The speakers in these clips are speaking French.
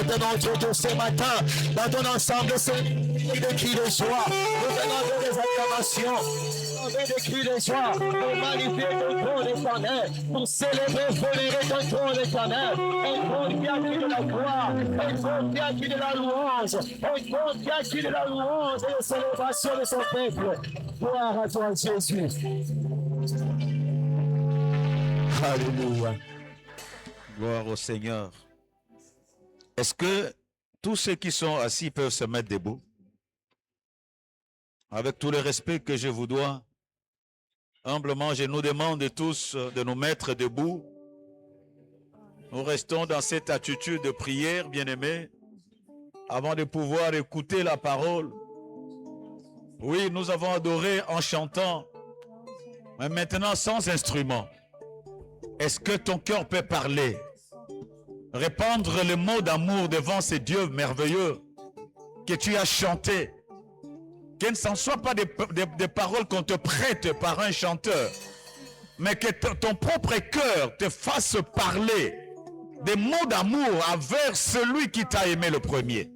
de notre Dieu ce matin. Dans ton ensemble, c'est des cris de joie. Nous venons de des acclamations. Des cris de joie. Pour magnifier ton trône éternel. Pour célébrer, vénérer ton trône éternel. Un trône qui a acquis de la gloire. Un trône qui a acquis de la louange. Un trône qui a acquis de la louange et de célébration de son peuple. Gloire à toi, Jésus. Alléluia. Gloire au Seigneur. Est-ce que tous ceux qui sont assis peuvent se mettre debout? Avec tout le respect que je vous dois, humblement, je nous demande tous de nous mettre debout. Nous restons dans cette attitude de prière, bien-aimés, avant de pouvoir écouter la parole. Oui, nous avons adoré en chantant, mais maintenant sans instrument. Est-ce que ton cœur peut parler? Répandre le mot d'amour devant ces dieux merveilleux que tu as chantés. Que ce ne soit pas des paroles qu'on te prête par un chanteur, mais que ton propre cœur te fasse parler des mots d'amour envers celui qui t'a aimé le premier.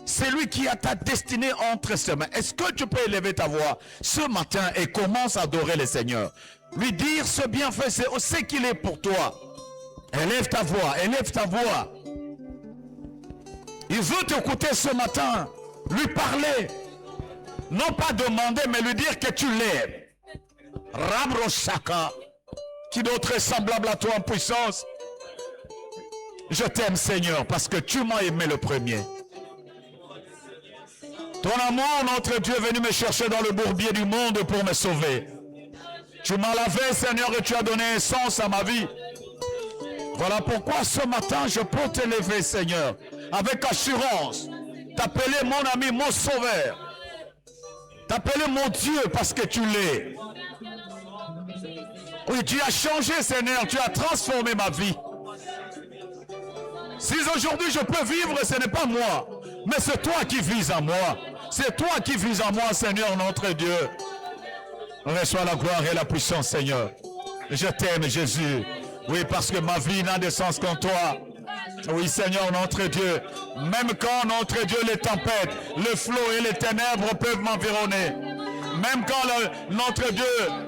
Celui qui a ta destinée entre ses mains. Est-ce que tu peux élever ta voix ce matin et commence à adorer le Seigneur? Lui dire ce bienfait, c'est ce qu'il est pour toi. Élève ta voix, élève ta voix. Il veut t'écouter ce matin. Lui parler. Non pas demander, mais lui dire que tu l'aimes. Rabro Shaka. Qui d'autre est semblable à toi en puissance? Je t'aime, Seigneur, parce que tu m'as aimé le premier. Ton amour, notre Dieu, est venu me chercher dans le bourbier du monde pour me sauver. Tu m'as lavé, Seigneur, et tu as donné un sens à ma vie. Voilà pourquoi ce matin, je peux t'élever, Seigneur, avec assurance. T'appeler mon ami, mon sauveur. T'appeler mon Dieu parce que tu l'es. Oui, tu as changé, Seigneur, tu as transformé ma vie. Si aujourd'hui je peux vivre, ce n'est pas moi, mais c'est toi qui vis en moi. C'est toi qui vis en moi, Seigneur, notre Dieu. Reçois la gloire et la puissance, Seigneur. Je t'aime, Jésus. Oui, parce que ma vie n'a de sens qu'en toi. Oui, Seigneur, notre Dieu. Même quand, notre Dieu, les tempêtes, le flot et les ténèbres peuvent m'environner. Même quand, notre Dieu,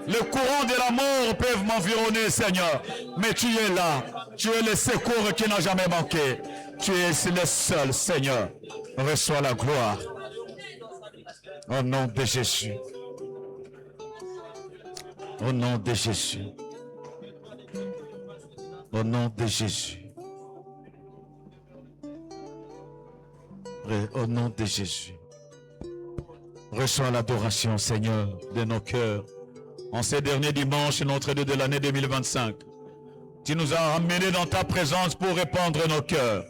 le courant de la mort peuvent m'environner, Seigneur. Mais tu es là. Tu es le secours qui n'a jamais manqué. Tu es le seul, Seigneur. Reçois la gloire. Au nom de Jésus. Au nom de Jésus. Au nom de Jésus. Au nom de Jésus. Reçois l'adoration, Seigneur, de nos cœurs. En ces derniers dimanches, notre Dieu de l'année 2025, tu nous as amenés dans ta présence pour répandre nos cœurs.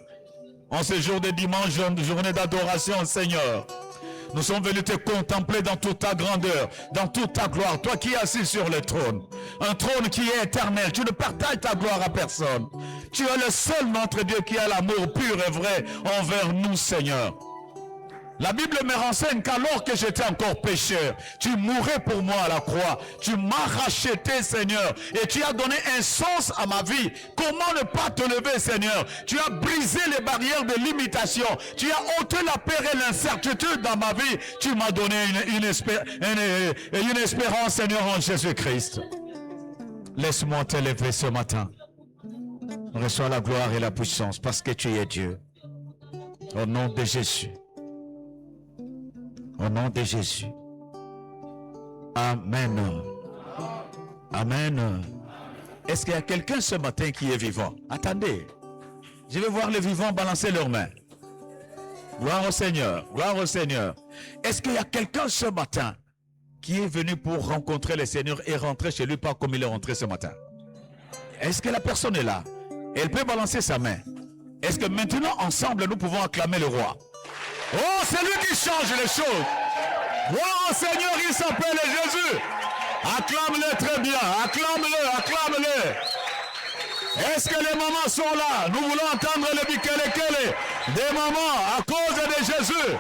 En ce jour de dimanche, journée d'adoration, Seigneur, nous sommes venus te contempler dans toute ta grandeur, dans toute ta gloire. Toi qui es assis sur le trône, un trône qui est éternel. Tu ne partages ta gloire à personne. Tu es le seul, notre Dieu, qui a l'amour pur et vrai envers nous, Seigneur. La Bible me renseigne qu'alors que j'étais encore pécheur, tu mourais pour moi à la croix. Tu m'as racheté, Seigneur, et tu as donné un sens à ma vie. Comment ne pas te lever, Seigneur? Tu as brisé les barrières de limitation. Tu as ôté la peur et l'incertitude dans ma vie. Tu m'as donné une espérance, Seigneur, en Jésus-Christ. Laisse-moi t'élever ce matin. Reçois la gloire et la puissance parce que tu es Dieu. Au nom de Jésus. Au nom de Jésus. Amen. Amen. Est-ce qu'il y a quelqu'un ce matin qui est vivant? Attendez. Je vais voir les vivants balancer leurs mains. Gloire au Seigneur. Gloire au Seigneur. Est-ce qu'il y a quelqu'un ce matin qui est venu pour rencontrer le Seigneur et rentrer chez lui pas comme il est rentré ce matin? Est-ce que la personne est là? Elle peut balancer sa main. Est-ce que maintenant, ensemble, nous pouvons acclamer le roi? Oh, c'est lui qui change les choses. Oh, Seigneur, il s'appelle Jésus. Acclame-le très bien. Acclame-le, acclame-le. Est-ce que les mamans sont là? Nous voulons entendre le bikele-kele des mamans à cause de Jésus.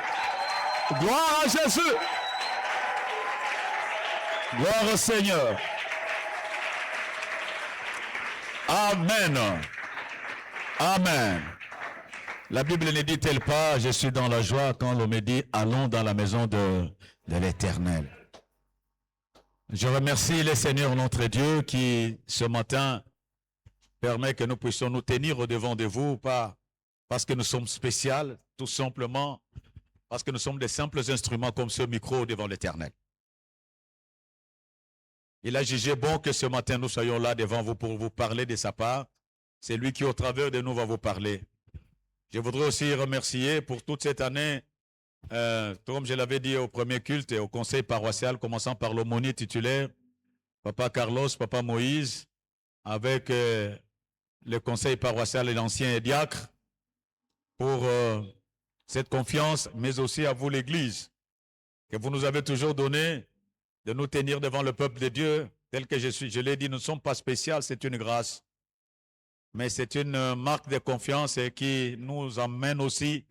Gloire à Jésus. Gloire au Seigneur. Amen. Amen. La Bible ne dit-elle pas, je suis dans la joie quand l'on me dit, allons dans la maison de l'Éternel. Je remercie le Seigneur notre Dieu qui, ce matin, permet que nous puissions nous tenir au devant de vous, pas parce que nous sommes spéciaux, tout simplement parce que nous sommes des simples instruments comme ce micro devant l'Éternel. Il a jugé bon que ce matin nous soyons là devant vous pour vous parler de sa part. C'est lui qui au travers de nous va vous parler. Je voudrais aussi remercier pour toute cette année, comme je l'avais dit au premier culte et au conseil paroissial, commençant par l'aumônier titulaire, Papa Carlos, Papa Moïse, avec le conseil paroissial et l'ancien diacre, pour cette confiance, mais aussi à vous l'Église, que vous nous avez toujours donné de nous tenir devant le peuple de Dieu, tel que je suis. Je l'ai dit, nous ne sommes pas spéciaux, c'est une grâce. Mais c'est une marque de confiance et qui nous amène aussi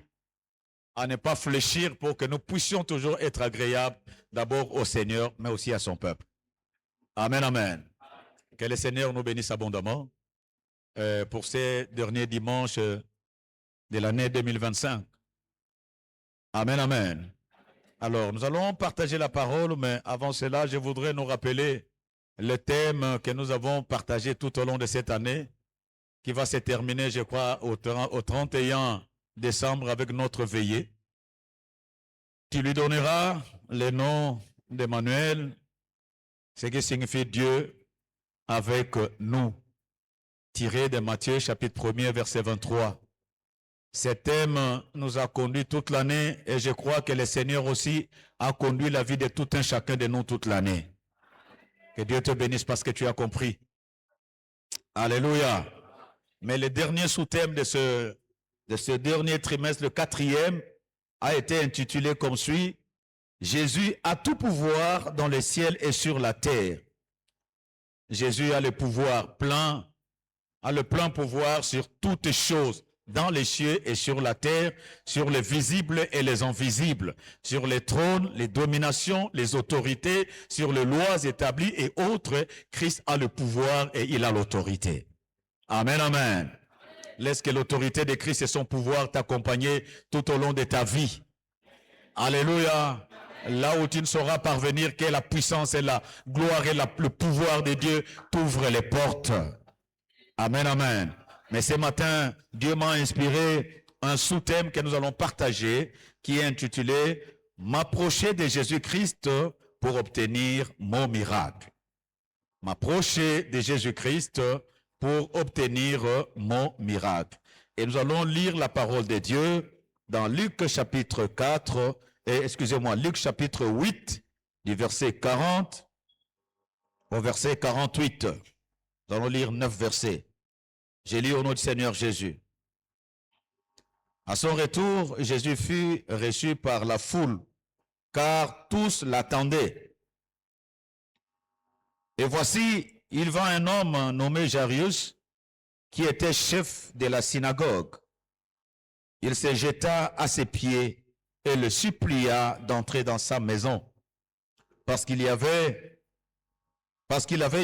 à ne pas fléchir pour que nous puissions toujours être agréables d'abord au Seigneur, mais aussi à son peuple. Amen, amen. Que le Seigneur nous bénisse abondamment pour ces derniers dimanches de l'année 2025. Amen, amen. Alors, nous allons partager la parole, mais avant cela, je voudrais nous rappeler le thème que nous avons partagé tout au long de cette année, qui va se terminer, je crois, au 31 décembre avec notre veillée. Tu lui donneras le nom d'Emmanuel, ce qui signifie Dieu avec nous, tiré de Matthieu chapitre 1er, verset 23. Ce thème nous a conduit toute l'année et je crois que le Seigneur aussi a conduit la vie de tout un chacun de nous toute l'année. Que Dieu te bénisse parce que tu as compris. Alléluia. Mais le dernier sous-thème de ce dernier trimestre, le 4e, a été intitulé comme suit: Jésus a tout pouvoir dans le ciel et sur la terre. Jésus a le pouvoir plein, a le plein pouvoir sur toutes choses, dans les cieux et sur la terre, sur les visibles et les invisibles, sur les trônes, les dominations, les autorités, sur les lois établies et autres. Christ a le pouvoir et il a l'autorité. Amen, amen. Laisse que l'autorité de Christ et son pouvoir t'accompagner tout au long de ta vie. Alléluia. Là où tu ne sauras parvenir, que la puissance et la gloire et le pouvoir de Dieu t'ouvrent les portes. Amen, amen. Mais ce matin, Dieu m'a inspiré un sous-thème que nous allons partager qui est intitulé « M'approcher de Jésus-Christ pour obtenir mon miracle ». M'approcher de Jésus-Christ pour obtenir mon miracle. Et nous allons lire la parole de Dieu dans Luc chapitre 4, Luc chapitre 8, du verset 40 au verset 48. Nous allons lire 9 versets. J'ai lu au nom du Seigneur Jésus. À son retour, Jésus fut reçu par la foule, car tous l'attendaient. Et voici, il vint un homme nommé Jairus, qui était chef de la synagogue. Il se jeta à ses pieds et le supplia d'entrer dans sa maison, parce qu'il avait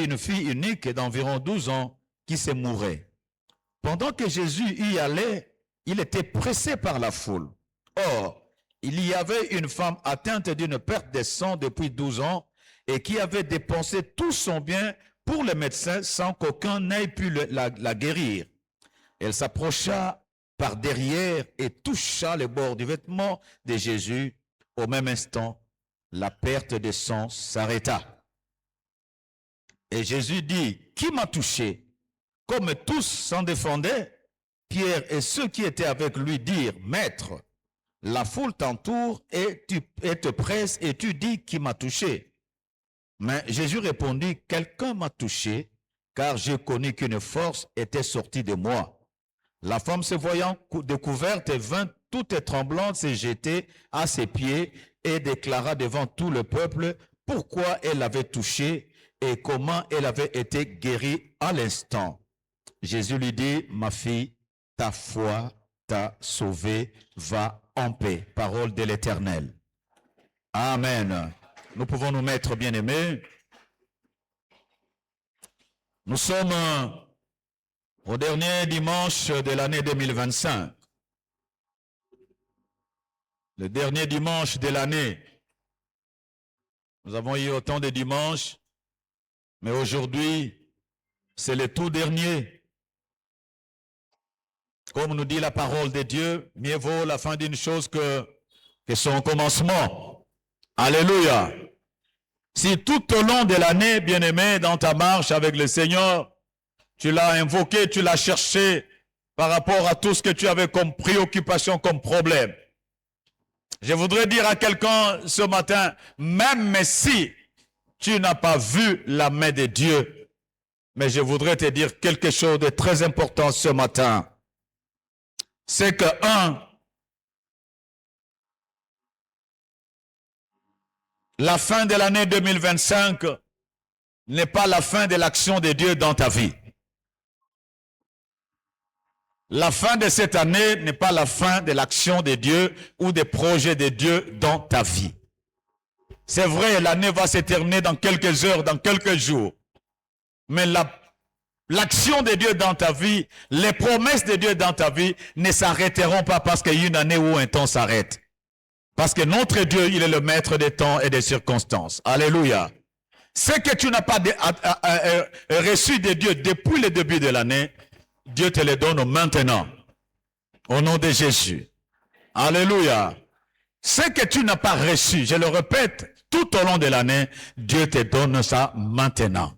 une fille unique d'environ 12 ans qui se mourait. Pendant que Jésus y allait, il était pressé par la foule. Or, il y avait une femme atteinte d'une perte de sang depuis 12 ans et qui avait dépensé tout son bien pour les médecins sans qu'aucun n'ait pu la guérir. Elle s'approcha par derrière et toucha le bord du vêtement de Jésus. Au même instant, la perte de sang s'arrêta. Et Jésus dit, « Qui m'a touché ?» Comme tous s'en défendaient, Pierre et ceux qui étaient avec lui dirent, « Maître, la foule t'entoure et te presse et tu dis, qui m'a touché ?» Mais Jésus répondit, « Quelqu'un m'a touché, car j'ai connu qu'une force était sortie de moi. » La femme se voyant découverte vint toute tremblante se jeter à ses pieds et déclara devant tout le peuple pourquoi elle l'avait touché et comment elle avait été guérie à l'instant. Jésus lui dit, « Ma fille, ta foi t'a sauvée, va en paix. » Parole de l'Éternel. Amen. Nous pouvons nous mettre, bien-aimés. Nous sommes au dernier dimanche de l'année 2025. Le dernier dimanche de l'année. Nous avons eu autant de dimanches, mais aujourd'hui, c'est le tout dernier. Comme nous dit la parole de Dieu, mieux vaut la fin d'une chose que son commencement. Alléluia. Si tout au long de l'année, bien-aimé, dans ta marche avec le Seigneur, tu l'as invoqué, tu l'as cherché par rapport à tout ce que tu avais comme préoccupation, comme problème. Je voudrais dire à quelqu'un ce matin, même si tu n'as pas vu la main de Dieu, mais je voudrais te dire quelque chose de très important ce matin. C'est que, la fin de l'année 2025 n'est pas la fin de l'action de Dieu dans ta vie. La fin de cette année n'est pas la fin de l'action de Dieu ou des projets de Dieu dans ta vie. C'est vrai, l'année va se terminer dans quelques heures, dans quelques jours. Mais l'action de Dieu dans ta vie, les promesses de Dieu dans ta vie ne s'arrêteront pas parce qu'il y a une année où un temps s'arrête. Parce que notre Dieu, il est le maître des temps et des circonstances. Alléluia. Ce que tu n'as pas reçu de Dieu depuis le début de l'année, Dieu te le donne maintenant. Au nom de Jésus. Alléluia. Ce que tu n'as pas reçu, je le répète, tout au long de l'année, Dieu te donne ça maintenant.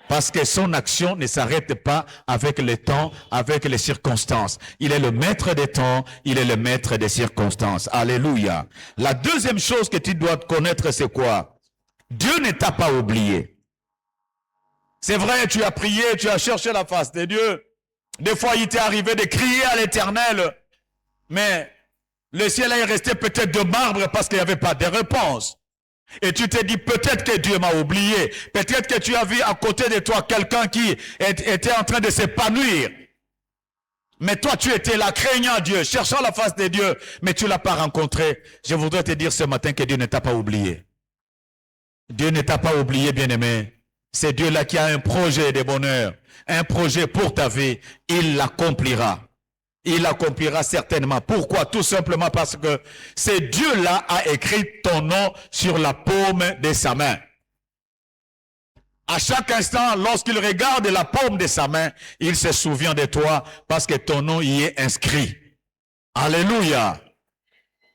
Parce que son action ne s'arrête pas avec le temps, avec les circonstances. Il est le maître des temps, il est le maître des circonstances. Alléluia. La deuxième chose que tu dois connaître, c'est quoi? Dieu ne t'a pas oublié. C'est vrai, tu as prié, tu as cherché la face de Dieu. Des fois, il t'est arrivé de crier à l'Éternel, mais le ciel est resté peut-être de marbre parce qu'il n'y avait pas de réponse. Et tu te dis peut-être que Dieu m'a oublié. Peut-être que tu as vu à côté de toi quelqu'un qui était en train de s'épanouir. Mais toi, tu étais là, craignant Dieu, cherchant la face de Dieu, mais tu ne l'as pas rencontré. Je voudrais te dire ce matin que Dieu ne t'a pas oublié. Dieu ne t'a pas oublié, bien-aimé. C'est Dieu là qui a un projet de bonheur, un projet pour ta vie. Il l'accomplira. Il l'accomplira certainement. Pourquoi? Tout simplement parce que c'est Dieu là a écrit ton nom sur la paume de sa main. À chaque instant, lorsqu'il regarde la paume de sa main, il se souvient de toi parce que ton nom y est inscrit. Alléluia.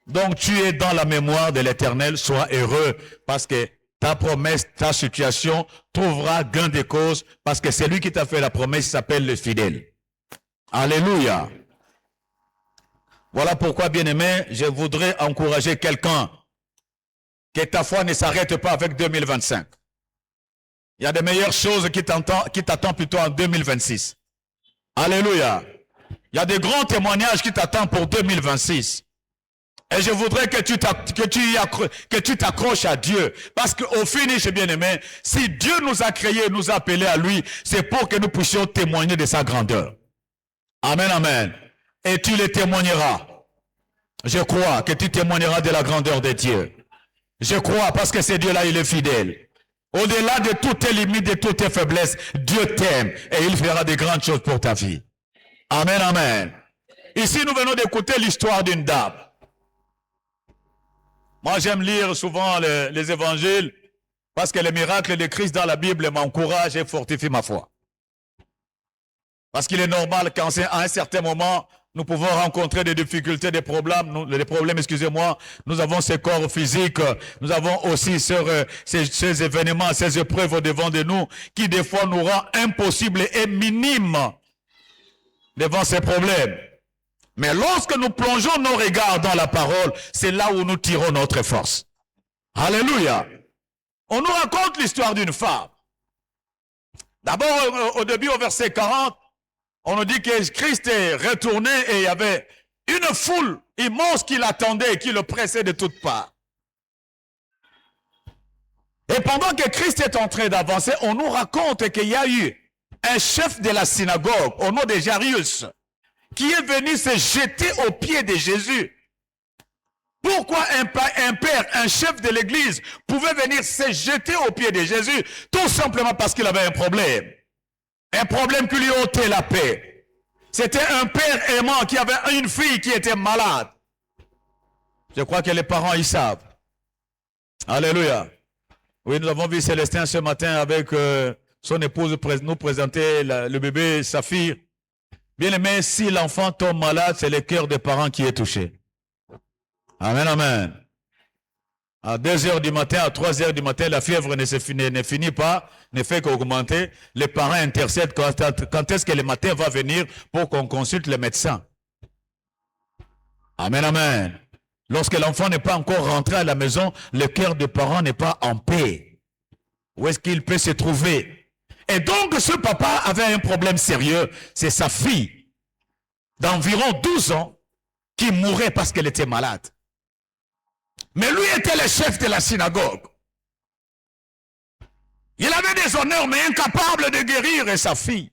Donc tu es dans la mémoire de l'Éternel. Sois heureux parce que ta promesse, ta situation trouvera gain de cause parce que c'est lui qui t'a fait la promesse, il s'appelle le fidèle. Alléluia. Voilà pourquoi, bien-aimé, je voudrais encourager quelqu'un que ta foi ne s'arrête pas avec 2025. Il y a de meilleures choses qui t'attendent plutôt en 2026. Alléluia. Il y a de grands témoignages qui t'attendent pour 2026. Et je voudrais que tu t'accroches à Dieu. Parce qu'au finish, bien-aimé, si Dieu nous a créés, nous a appelés à lui, c'est pour que nous puissions témoigner de sa grandeur. Amen, amen. Et tu les témoigneras. Je crois que tu témoigneras de la grandeur de Dieu. Je crois parce que ce Dieu-là, il est fidèle. Au-delà de toutes tes limites, de toutes tes faiblesses, Dieu t'aime et il fera de grandes choses pour ta vie. Amen, amen. Ici, nous venons d'écouter l'histoire d'une dame. Moi, j'aime lire souvent les évangiles parce que les miracles de Christ dans la Bible m'encouragent et fortifient ma foi. Parce qu'il est normal qu'à un certain moment, nous pouvons rencontrer des difficultés, des problèmes, nous avons ces corps physiques, nous avons aussi ces événements, ces épreuves au-devant de nous, qui des fois nous rend impossibles et minimes devant ces problèmes. Mais lorsque nous plongeons nos regards dans la parole, c'est là où nous tirons notre force. Alléluia. On nous raconte l'histoire d'une femme. D'abord, au début, au verset 40, on nous dit que Christ est retourné et il y avait une foule immense qui l'attendait et qui le pressait de toutes parts. Et pendant que Christ est en train d'avancer, on nous raconte qu'il y a eu un chef de la synagogue au nom de Jairus qui est venu se jeter aux pieds de Jésus. Pourquoi un père, un chef de l'église pouvait venir se jeter aux pieds de Jésus? Tout simplement parce qu'il avait un problème. Un problème qui lui ôtait la paix. C'était un père aimant qui avait une fille qui était malade. Je crois que les parents, ils savent. Alléluia. Oui, nous avons vu Célestin ce matin avec son épouse nous présenter le bébé, sa fille. Bien aimé, si l'enfant tombe malade, c'est le cœur des parents qui est touché. Amen, amen. À 2 heures du matin, à 3 heures du matin, la fièvre ne finit pas, ne fait qu'augmenter. Les parents intercèdent quand est-ce que le matin va venir pour qu'on consulte le médecin. Amen, amen. Lorsque l'enfant n'est pas encore rentré à la maison, le cœur des parents n'est pas en paix. Où est-ce qu'il peut se trouver? Et donc, ce papa avait un problème sérieux. C'est sa fille d'environ 12 ans qui mourait parce qu'elle était malade. Mais lui était le chef de la synagogue. Il avait des honneurs, mais incapable de guérir sa fille.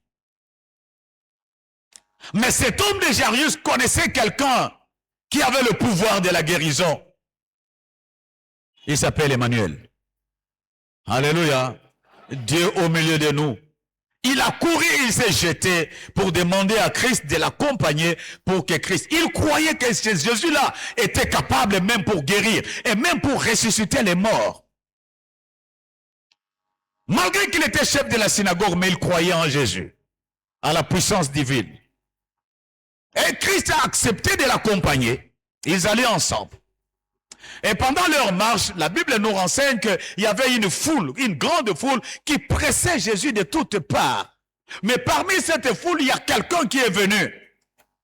Mais cet homme de Jairus connaissait quelqu'un qui avait le pouvoir de la guérison. Il s'appelle Emmanuel. Alléluia. Dieu au milieu de nous. Il a couru, il s'est jeté pour demander à Christ de l'accompagner pour que Christ... Il croyait que Jésus-là était capable même pour guérir et même pour ressusciter les morts. Malgré qu'il était chef de la synagogue, mais il croyait en Jésus, à la puissance divine. Et Christ a accepté de l'accompagner. Ils allaient ensemble. Et pendant leur marche, la Bible nous renseigne qu'il y avait une foule, une grande foule qui pressait Jésus de toutes parts. Mais parmi cette foule, il y a quelqu'un qui est venu.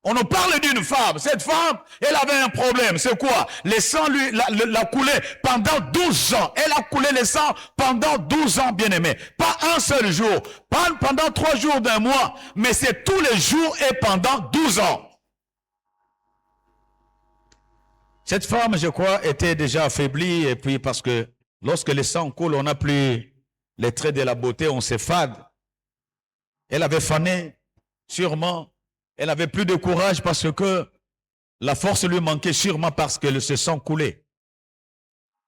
On nous parle d'une femme. Cette femme, elle avait un problème. C'est quoi? Le sang l'a coulé pendant 12 ans. Elle a coulé le sang pendant 12 ans, bien aimé. Pas un seul jour. Pas pendant 3 jours d'un mois. Mais c'est tous les jours et pendant 12 ans. Cette femme, je crois, était déjà affaiblie. Et puis parce que lorsque le sang coule, on n'a plus les traits de la beauté, on s'effade. Elle avait fané, sûrement. Elle avait plus de courage parce que la force lui manquait, sûrement parce que ce sang coulait.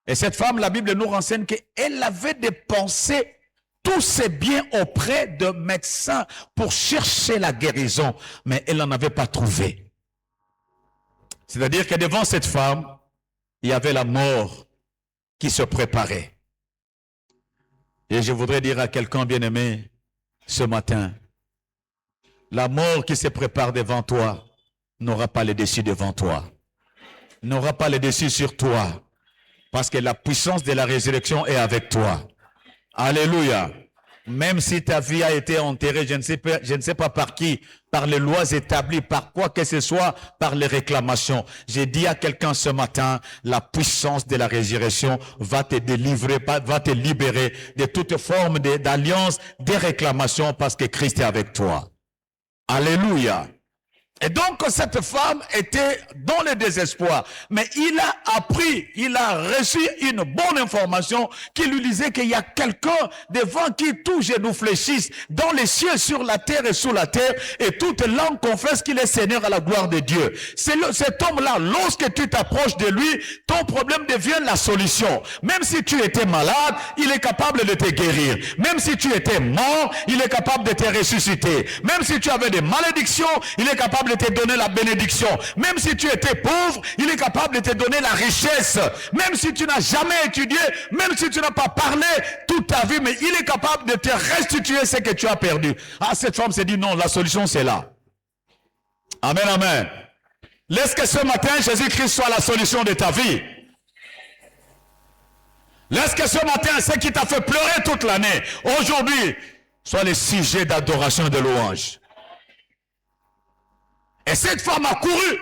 Et cette femme, la Bible nous renseigne qu'elle avait dépensé tous ses biens auprès de médecins pour chercher la guérison, mais elle n'en avait pas trouvé. C'est-à-dire que devant cette femme, il y avait la mort qui se préparait. Et je voudrais dire à quelqu'un bien-aimé ce matin, la mort qui se prépare devant toi n'aura pas le dessus devant toi, n'aura pas le dessus sur toi, parce que la puissance de la résurrection est avec toi. Alléluia. Même si ta vie a été enterrée, je ne sais pas par qui, par les lois établies, par quoi que ce soit, par les réclamations. J'ai dit à quelqu'un ce matin, la puissance de la résurrection va te délivrer, va te libérer de toute forme d'alliance, de réclamations, parce que Christ est avec toi. Alléluia. Et donc, cette femme était dans le désespoir. Mais il a appris, il a reçu une bonne information qui lui disait qu'il y a quelqu'un devant qui tous genoux fléchissent, dans les cieux, sur la terre et sous la terre, et toute langue confesse qu'il est Seigneur à la gloire de Dieu. Cet homme-là, lorsque tu t'approches de lui, ton problème devient la solution. Même si tu étais malade, il est capable de te guérir. Même si tu étais mort, il est capable de te ressusciter. Même si tu avais des malédictions, il est capable de te donner la bénédiction. Même si tu étais pauvre, il est capable de te donner la richesse. Même si tu n'as jamais étudié, même si tu n'as pas parlé toute ta vie, mais il est capable de te restituer ce que tu as perdu. Ah, cette femme s'est dit non, la solution c'est là. Amen, amen. Laisse que ce matin, Jésus-Christ soit la solution de ta vie. Laisse que ce matin, ce qui t'a fait pleurer toute l'année, aujourd'hui, soit le sujet d'adoration et de louange. Et cette femme a couru.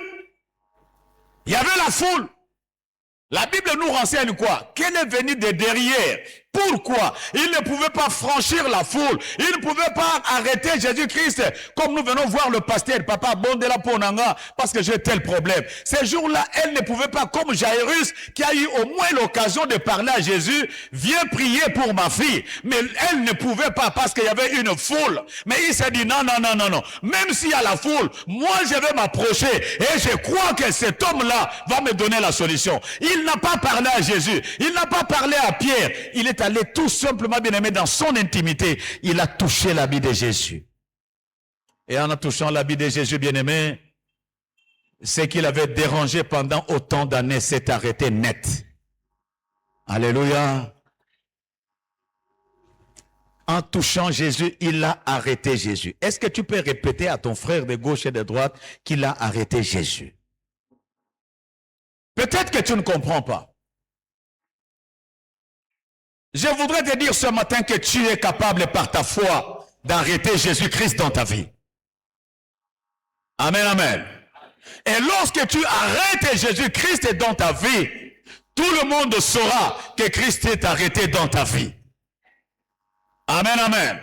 Il y avait la foule. La Bible nous renseigne quoi? Qu'elle est venue de derrière. Pourquoi? Il ne pouvait pas franchir la foule. Il ne pouvait pas arrêter Jésus-Christ. Comme nous venons voir le pasteur, papa, bon de la ponanga, parce que j'ai tel problème. Ces jours-là, elle ne pouvait pas, comme Jairus, qui a eu au moins l'occasion de parler à Jésus, viens prier pour ma fille. Mais elle ne pouvait pas parce qu'il y avait une foule. Mais il s'est dit non, non, non, non, non. Même s'il y a la foule, moi je vais m'approcher et je crois que cet homme-là va me donner la solution. Il n'a pas parlé à Jésus. Il n'a pas parlé à Pierre. Il est allé tout simplement, bien aimé, dans son intimité. Il a touché l'habit de Jésus. Et en touchant l'habit de Jésus, bien aimé, ce qu'il avait dérangé pendant autant d'années s'est arrêté net. Alléluia. En touchant Jésus, il a arrêté Jésus. Est-ce que tu peux répéter à ton frère de gauche et de droite qu'il a arrêté Jésus? Peut-être que tu ne comprends pas. Je voudrais te dire ce matin que tu es capable par ta foi d'arrêter Jésus-Christ dans ta vie. Amen, amen. Et lorsque tu arrêtes Jésus-Christ dans ta vie, tout le monde saura que Christ est arrêté dans ta vie. Amen, amen.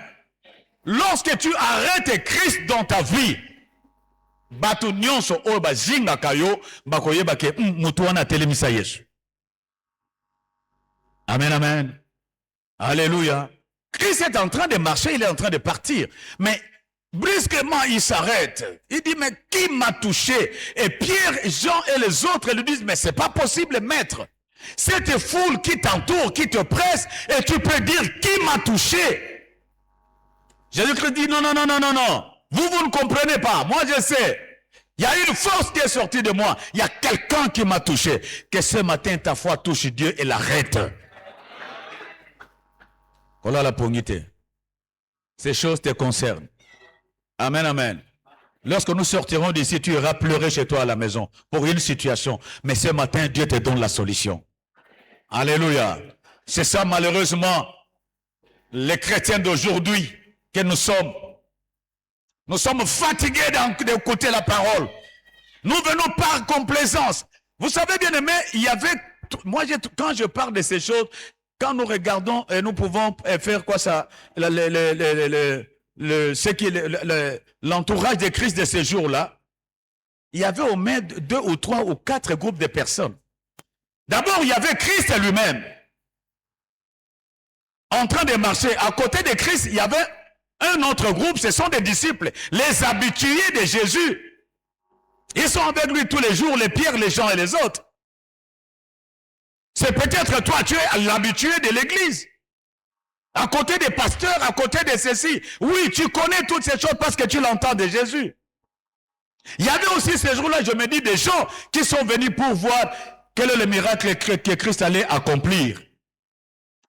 Lorsque tu arrêtes Christ dans ta vie, bato nyonso oyo bazinga kayo bakoyeba ke mutu wana atelemisa Yesu. Amen, amen. Alléluia. Christ est en train de marcher, il est en train de partir. Mais brusquement, il s'arrête. Il dit, mais qui m'a touché? Et Pierre, Jean et les autres lui disent, mais c'est pas possible, maître. Cette foule qui t'entoure, qui te presse, et tu peux dire, qui m'a touché? Jésus-Christ dit, non, non, non, non, non, non. Vous ne comprenez pas. Moi, je sais. Il y a une force qui est sortie de moi. Il y a quelqu'un qui m'a touché. Que ce matin, ta foi touche Dieu et l'arrête. Voilà la pognité. Ces choses te concernent. Amen, amen. Lorsque nous sortirons d'ici, tu iras pleurer chez toi à la maison pour une situation. Mais ce matin, Dieu te donne la solution. Alléluia. C'est ça, malheureusement, les chrétiens d'aujourd'hui que nous sommes. Nous sommes fatigués d'écouter la parole. Nous venons par complaisance. Vous savez, bien aimé, il y avait... Moi, quand je parle de ces choses, quand nous regardons, et nous pouvons faire quoi ça, l'entourage de Christ de ces jours-là, il y avait au moins 2 ou 3 ou 4 groupes de personnes. D'abord, il y avait Christ lui-même, en train de marcher. À côté de Christ, il y avait un autre groupe, ce sont des disciples, les habitués de Jésus. Ils sont avec lui tous les jours, les Pierre, les Jean et les autres. C'est peut-être toi, tu es l'habitué de l'église. À côté des pasteurs, à côté de ceci. Oui, tu connais toutes ces choses parce que tu l'entends de Jésus. Il y avait aussi ces jours-là, je me dis, des gens qui sont venus pour voir quel est le miracle que Christ allait accomplir.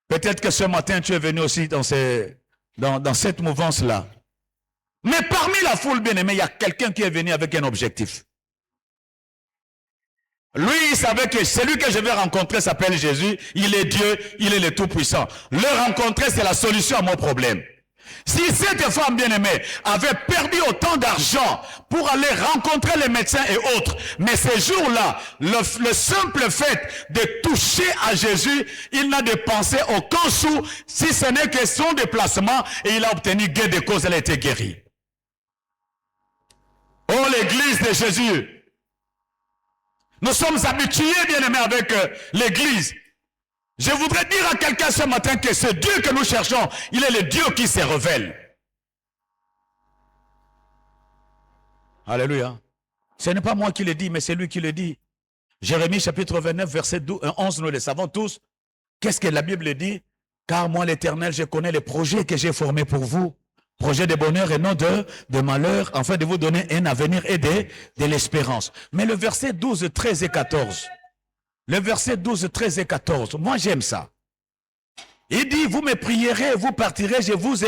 Peut-être que ce matin, tu es venu aussi dans cette mouvance-là. Mais parmi la foule bien-aimée, il y a quelqu'un qui est venu avec un objectif. Lui, il savait que celui que je vais rencontrer s'appelle Jésus. Il est Dieu, il est le Tout-Puissant. Le rencontrer, c'est la solution à mon problème. Si cette femme bien-aimée avait perdu autant d'argent pour aller rencontrer les médecins et autres, mais ces jours-là, le simple fait de toucher à Jésus, il n'a dépensé aucun sou, si ce n'est que son déplacement, et il a obtenu gain de cause, elle a été guérie. Oh, l'église de Jésus! Nous sommes habitués, bien-aimés, avec l'église. Je voudrais dire à quelqu'un ce matin que ce Dieu que nous cherchons, il est le Dieu qui se révèle. Alléluia. Ce n'est pas moi qui le dis, mais c'est lui qui le dit. Jérémie chapitre 29, verset 11, nous le savons tous. Qu'est-ce que la Bible dit? Car moi, l'Éternel, je connais les projets que j'ai formés pour vous. Projet de bonheur et non de malheur, afin de vous donner un avenir et de l'espérance. Mais le verset 12, 13 et 14. Le verset 12, 13 et 14. Moi, j'aime ça. Il dit, vous me prierez, vous partirez, je vous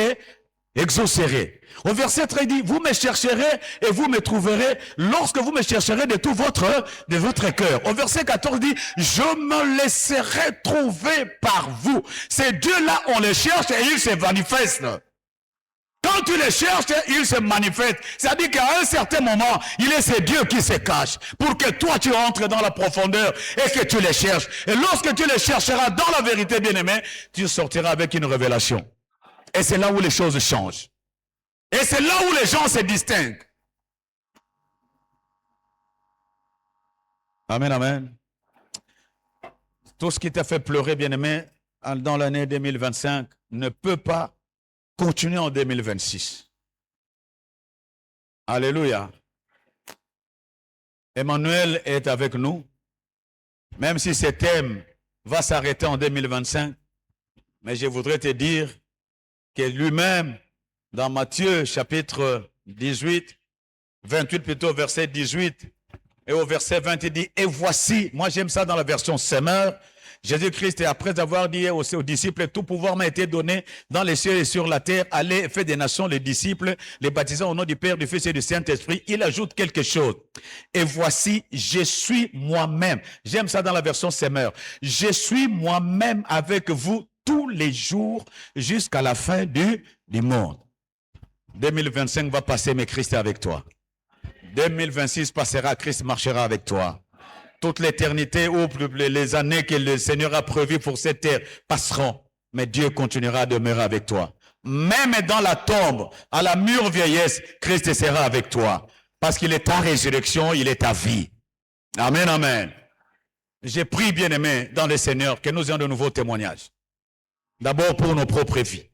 exaucerai. Au verset 13, il dit, vous me chercherez et vous me trouverez lorsque vous me chercherez de tout votre cœur. Au verset 14, il dit, je me laisserai trouver par vous. Ces dieux-là, on les cherche et ils se manifestent. Quand tu les cherches, ils se manifestent. C'est-à-dire qu'à un certain moment, il est ce Dieu qui se cache pour que toi tu entres dans la profondeur et que tu les cherches. Et lorsque tu les chercheras dans la vérité, bien-aimé, tu sortiras avec une révélation. Et c'est là où les choses changent. Et c'est là où les gens se distinguent. Amen, amen. Tout ce qui t'a fait pleurer, bien-aimé, dans l'année 2025 ne peut pas continuer en 2026. Alléluia. Emmanuel est avec nous. Même si ce thème va s'arrêter en 2025. Mais je voudrais te dire que lui-même, dans Matthieu chapitre 18, 28 plutôt, verset 18, Et au verset 20, il dit, et voici, moi j'aime ça dans la version Semeur, Jésus-Christ, après avoir dit aux disciples, tout pouvoir m'a été donné dans les cieux et sur la terre, allez et faites des nations les disciples, les baptisant au nom du Père, du Fils et du Saint-Esprit. Il ajoute quelque chose. Et voici, je suis moi-même. J'aime ça dans la version Semeur. Je suis moi-même avec vous tous les jours jusqu'à la fin du monde. 2025 va passer, mais Christ est avec toi. 2026 passera, Christ marchera avec toi. Toute l'éternité ou les années que le Seigneur a prévues pour cette terre passeront, mais Dieu continuera à demeurer avec toi. Même dans la tombe, à la mûre vieillesse, Christ sera avec toi. Parce qu'il est ta résurrection, il est ta vie. Amen, amen. J'ai pris, bien-aimé, dans le Seigneur, que nous ayons de nouveaux témoignages. D'abord pour nos propres vies.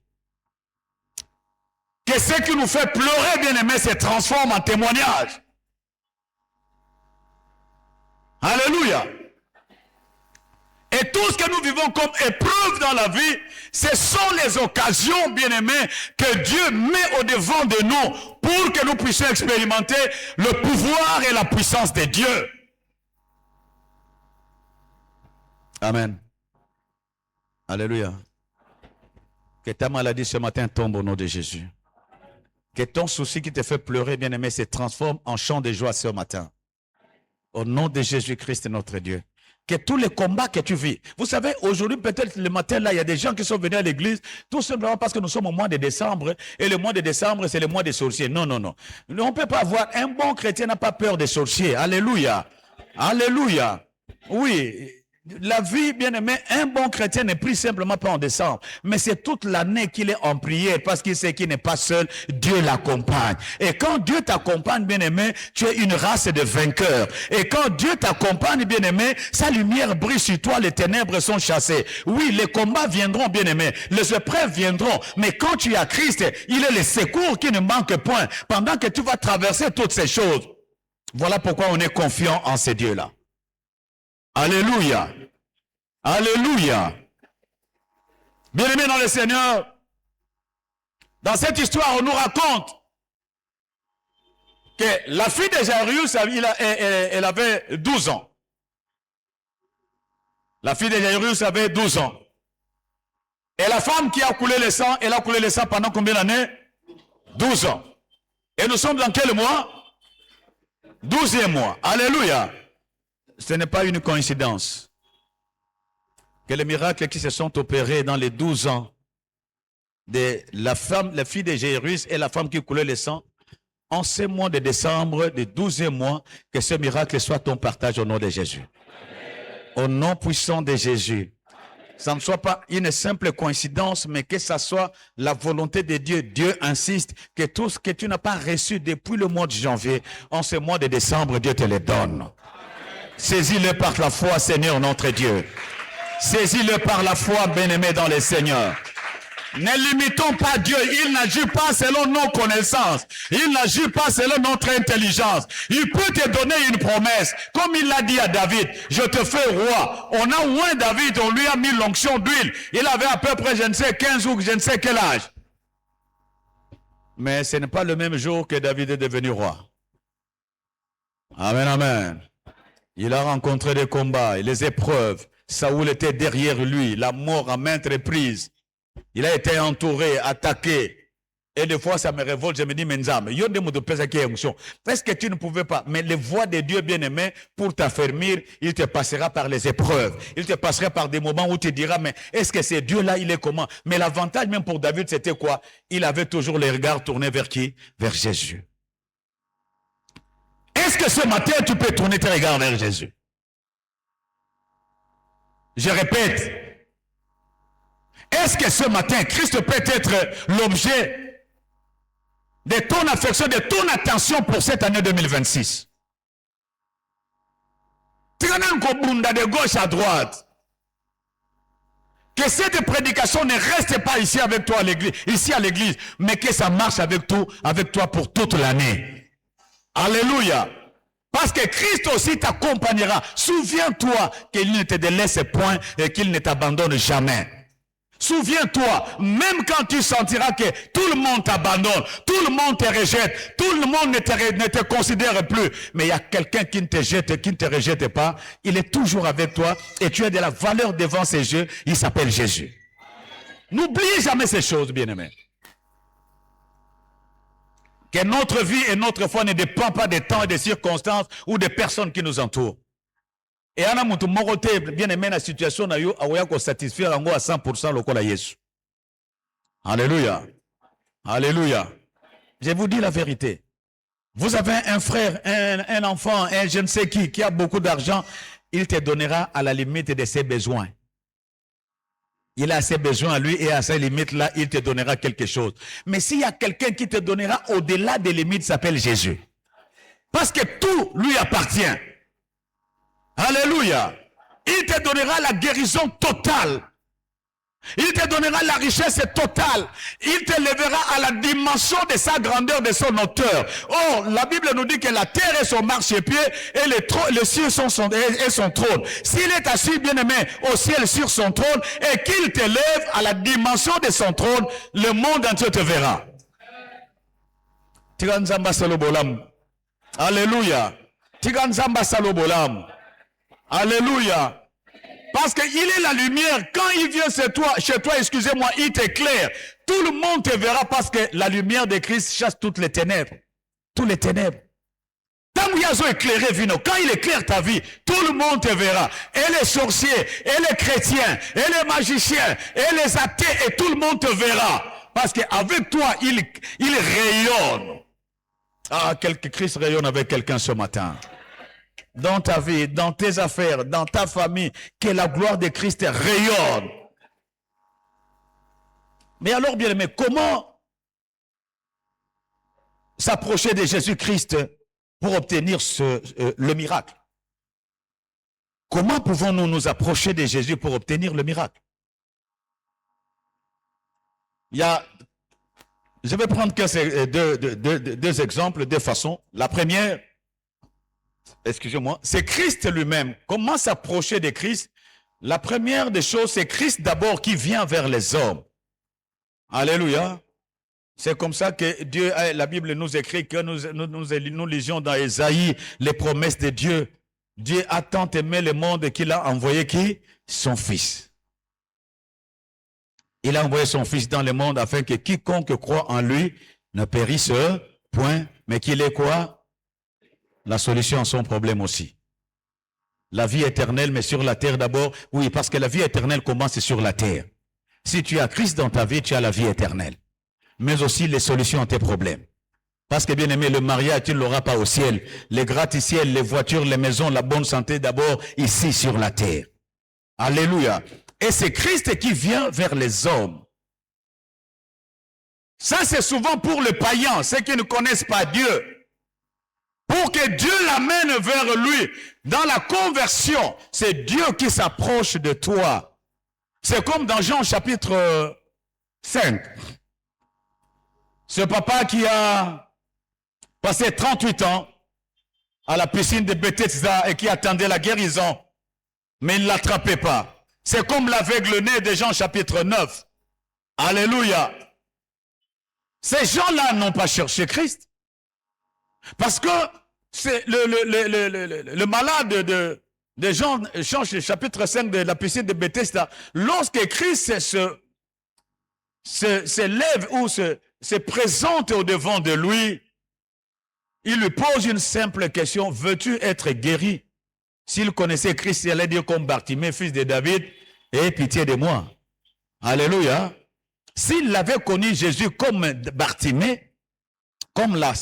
Que ce qui nous fait pleurer, bien-aimé, se transforme en témoignage. Alléluia. Et tout ce que nous vivons comme épreuve dans la vie, ce sont les occasions, bien-aimés, que Dieu met au-devant de nous pour que nous puissions expérimenter le pouvoir et la puissance de Dieu. Amen. Alléluia. Que ta maladie ce matin tombe au nom de Jésus. Que ton souci qui te fait pleurer, bien-aimé, se transforme en chant de joie ce matin. Au nom de Jésus-Christ, notre Dieu. Que tous les combats que tu vis. Vous savez, aujourd'hui, peut-être le matin, là, il y a des gens qui sont venus à l'église, tout simplement parce que nous sommes au mois de décembre, et le mois de décembre, c'est le mois des sorciers. Non, non, non. On ne peut pas avoir, un bon chrétien n'a pas peur des sorciers. Alléluia. Alléluia. Oui. La vie, bien aimé, un bon chrétien n'est plus simplement pas en décembre, mais c'est toute l'année qu'il est en prière parce qu'il sait qu'il n'est pas seul, Dieu l'accompagne. Et quand Dieu t'accompagne, bien aimé, tu es une race de vainqueurs. Et quand Dieu t'accompagne, bien aimé, sa lumière brille sur toi, les ténèbres sont chassées. Oui, les combats viendront, bien aimé, les épreuves viendront, mais quand tu as Christ, il est le secours qui ne manque point pendant que tu vas traverser toutes ces choses. Voilà pourquoi on est confiant en ces dieux-là. Alléluia. Alléluia. Bien-aimés dans le Seigneur, dans cette histoire, on nous raconte que la fille de Jairus, elle avait 12 ans. La fille de Jairus avait 12 ans. Et la femme qui a coulé le sang, elle a coulé le sang pendant combien d'années? 12 ans. Et nous sommes dans quel mois? 12e mois. Alléluia. Ce n'est pas une coïncidence que les miracles qui se sont opérés dans les 12 ans de la fille de Jairus et la femme qui coulait le sang, en ce mois de décembre, du 12e mois, que ce miracle soit ton partage au nom de Jésus. Au nom puissant de Jésus. Ça ne soit pas une simple coïncidence, mais que ça soit la volonté de Dieu. Dieu insiste que tout ce que tu n'as pas reçu depuis le mois de janvier, en ce mois de décembre, Dieu te le donne. Saisis-le par la foi, Seigneur, notre Dieu. Saisis-le par la foi, bien-aimé dans le Seigneur. Ne limitons pas Dieu. Il n'agit pas selon nos connaissances. Il n'agit pas selon notre intelligence. Il peut te donner une promesse. Comme il l'a dit à David, je te fais roi. On a oint David, on lui a mis l'onction d'huile. Il avait à peu près, je ne sais, 15 ou je ne sais quel âge. Mais ce n'est pas le même jour que David est devenu roi. Amen, amen. Il a rencontré des combats et les épreuves. Saoul était derrière lui, la mort à maintes reprises. Il a été entouré, attaqué. Et des fois, ça me révolte, je me dis, Menzam, est-ce que tu ne pouvais pas? Mais les voies de Dieu bien-aimé, pour t'affermir, il te passera par les épreuves. Il te passera par des moments où tu diras, mais est-ce que c'est Dieu-là, il est comment? Mais l'avantage même pour David, c'était quoi? Il avait toujours les regards tournés vers qui? Vers Jésus. Est-ce que ce matin, tu peux tourner tes regards vers Jésus? Je répète. Est-ce que ce matin, Christ peut être l'objet de ton affection, de ton attention pour cette année 2026? De gauche à droite. Que cette prédication ne reste pas ici avec toi à l'église, mais que ça marche avec toi pour toute l'année. Alléluia. Parce que Christ aussi t'accompagnera. Souviens-toi qu'il ne te délaisse point et qu'il ne t'abandonne jamais. Souviens-toi, même quand tu sentiras que tout le monde t'abandonne, tout le monde te rejette, tout le monde ne te considère plus, mais il y a quelqu'un qui ne te jette, qui ne te rejette pas, il est toujours avec toi et tu as de la valeur devant ses yeux, il s'appelle Jésus. N'oubliez jamais ces choses, bien-aimés. Que notre vie et notre foi ne dépendent pas des temps et des circonstances ou des personnes qui nous entourent. Et ana mutu moko te bien aimé la situation na yo awoya ko satisfaire yango à 100% lokola Yesu. Alléluia. Alléluia. Je vous dis la vérité. Vous avez un frère, un enfant, un je ne sais qui a beaucoup d'argent, il te donnera à la limite de ses besoins. Il a ses besoins à lui et à ses limites là, il te donnera quelque chose. Mais s'il y a quelqu'un qui te donnera au-delà des limites, s'appelle Jésus. Parce que tout lui appartient. Alléluia. Il te donnera la guérison totale. Il te donnera la richesse totale. Il te lèvera à la dimension de sa grandeur, de son hauteur. Or, la Bible nous dit que la terre est son marchepied et les cieux sont son trône. S'il est assis, bien-aimé, au ciel sur son trône et qu'il te lève à la dimension de son trône, le monde entier te verra. Tiganzamba salobolam. Alléluia. Tiganzamba salobolam. Alléluia. Parce qu'il est la lumière. Quand il vient chez toi, excusez-moi, il t'éclaire. Tout le monde te verra parce que la lumière de Christ chasse toutes les ténèbres. Toutes les ténèbres. Quand il éclaire ta vie, tout le monde te verra. Et les sorciers, et les chrétiens, et les magiciens, et les athées, et tout le monde te verra. Parce qu'avec toi, il rayonne. Ah, Christ rayonne avec quelqu'un ce matin. Dans ta vie, dans tes affaires, dans ta famille, que la gloire de Christ rayonne. Mais alors, bien aimé, comment s'approcher de Jésus-Christ pour obtenir le miracle? Comment pouvons-nous nous approcher de Jésus pour obtenir le miracle? Je vais prendre deux exemples, deux façons. La première, excusez-moi, c'est Christ lui-même. Comment s'approcher de Christ? La première des choses, c'est Christ d'abord qui vient vers les hommes. Alléluia. C'est comme ça que Dieu, la Bible nous écrit que nous lisions dans Ésaïe les promesses de Dieu. Dieu a tant aimé le monde qu'il a envoyé qui? Son Fils. Il a envoyé son Fils dans le monde afin que quiconque croit en lui ne périsse point, mais qu'il ait quoi? La solution à son problème aussi. La vie éternelle, mais sur la terre d'abord. Oui, parce que la vie éternelle commence sur la terre. Si tu as Christ dans ta vie, tu as la vie éternelle. Mais aussi les solutions à tes problèmes. Parce que bien aimé, le mariage, tu ne l'auras pas au ciel. Les gratte-ciel, les voitures, les maisons, la bonne santé d'abord, ici sur la terre. Alléluia. Et c'est Christ qui vient vers les hommes. Ça, c'est souvent pour le païen, ceux qui ne connaissent pas Dieu. Pour que Dieu l'amène vers lui. Dans la conversion, c'est Dieu qui s'approche de toi. C'est comme dans Jean chapitre 5. Ce papa qui a passé 38 ans à la piscine de Bethesda et qui attendait la guérison, mais il ne l'attrapait pas. C'est comme l'aveugle-né de Jean chapitre 9. Alléluia. Ces gens-là n'ont pas cherché Christ. Parce que c'est le malade de Jean chapitre 5 de la piscine de Bethesda, lorsque Christ se lève ou se présente au devant de lui, il lui pose une simple question: veux-tu être guéri? S'il connaissait Christ, il allait dire comme Bartimée, fils de David, aie pitié de moi. Alléluia. S'il avait connu Jésus comme Bartimée, comme la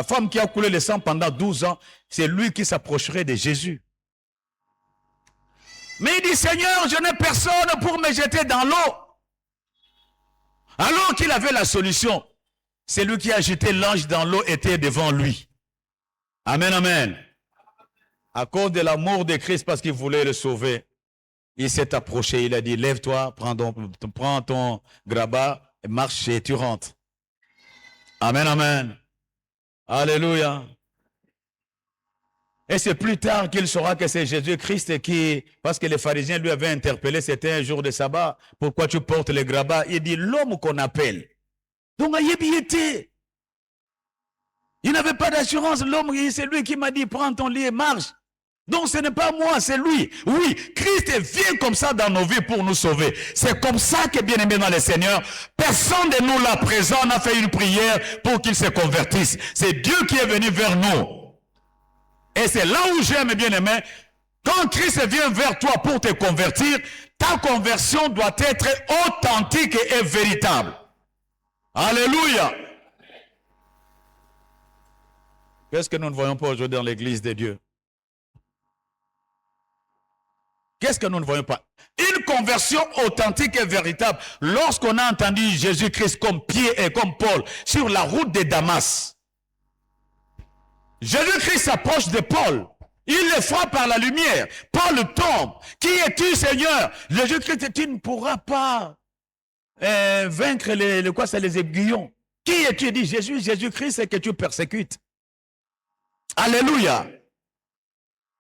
femme qui a coulé le sang pendant 12 ans, c'est lui qui s'approcherait de Jésus. Mais il dit: Seigneur, je n'ai personne pour me jeter dans l'eau. Alors qu'il avait la solution, c'est lui qui a jeté l'ange dans l'eau, était devant lui. Amen, amen. À cause de l'amour de Christ, parce qu'il voulait le sauver, il s'est approché, il a dit: lève-toi, prends ton grabat, et marche et tu rentres. Amen, amen. Alléluia. Et c'est plus tard qu'il saura que c'est Jésus-Christ qui, parce que les pharisiens lui avaient interpellé, c'était un jour de sabbat, pourquoi tu portes les grabats? Il dit, l'homme qu'on appelle. Donc, il était. Il n'avait pas d'assurance, l'homme, c'est lui qui m'a dit, prends ton lit et marche. Donc ce n'est pas moi, c'est lui. Oui, Christ vient comme ça dans nos vies pour nous sauver. C'est comme ça que, bien aimé dans le Seigneur, personne de nous là présent n'a fait une prière pour qu'il se convertisse. C'est Dieu qui est venu vers nous. Et c'est là où j'aime, bien aimé, quand Christ vient vers toi pour te convertir, ta conversion doit être authentique et véritable. Alléluia. Qu'est-ce que nous ne voyons pas aujourd'hui dans l'église de Dieu? Qu'est-ce que nous ne voyons pas? Une conversion authentique et véritable. Lorsqu'on a entendu Jésus-Christ comme Pierre et comme Paul sur la route de Damas, Jésus-Christ s'approche de Paul. Il le frappe par la lumière. Paul tombe. Qui es-tu, Seigneur? Jésus-Christ, tu ne pourras pas vaincre les aiguillons. Qui es-tu? Il dit, Jésus-Christ, c'est que tu persécutes. Alléluia.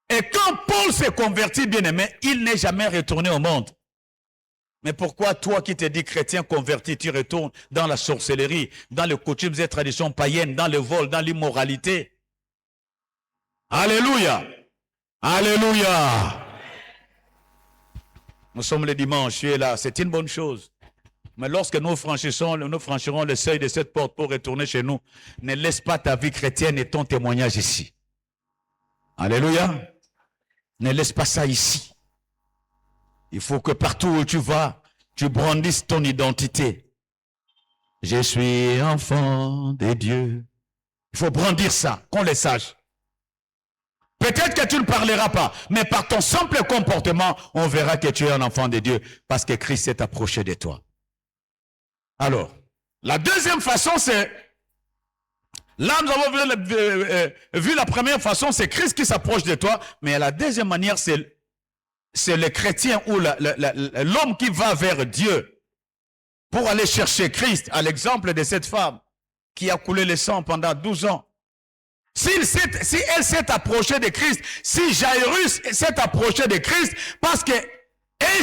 Et quand Paul s'est converti, bien-aimé, il n'est jamais retourné au monde. Mais pourquoi toi qui te dis chrétien converti, tu retournes dans la sorcellerie, dans les coutumes et traditions païennes, dans le vol, dans l'immoralité? Alléluia. Alléluia. Nous sommes le dimanche, tu es là, c'est une bonne chose. Mais lorsque nous franchirons le seuil de cette porte pour retourner chez nous, ne laisse pas ta vie chrétienne et ton témoignage ici. Alléluia. Ne laisse pas ça ici. Il faut que partout où tu vas, tu brandisses ton identité. Je suis enfant de Dieu. Il faut brandir ça, qu'on le sache. Peut-être que tu ne parleras pas, mais par ton simple comportement, on verra que tu es un enfant de Dieu, parce que Christ s'est approché de toi. Alors, la deuxième façon, c'est... Là, nous avons vu la première façon, c'est Christ qui s'approche de toi, mais la deuxième manière, c'est le chrétien ou l'homme qui va vers Dieu pour aller chercher Christ, à l'exemple de cette femme qui a coulé le sang pendant 12 ans. Si elle s'est approchée de Christ, si Jairus s'est approché de Christ, parce que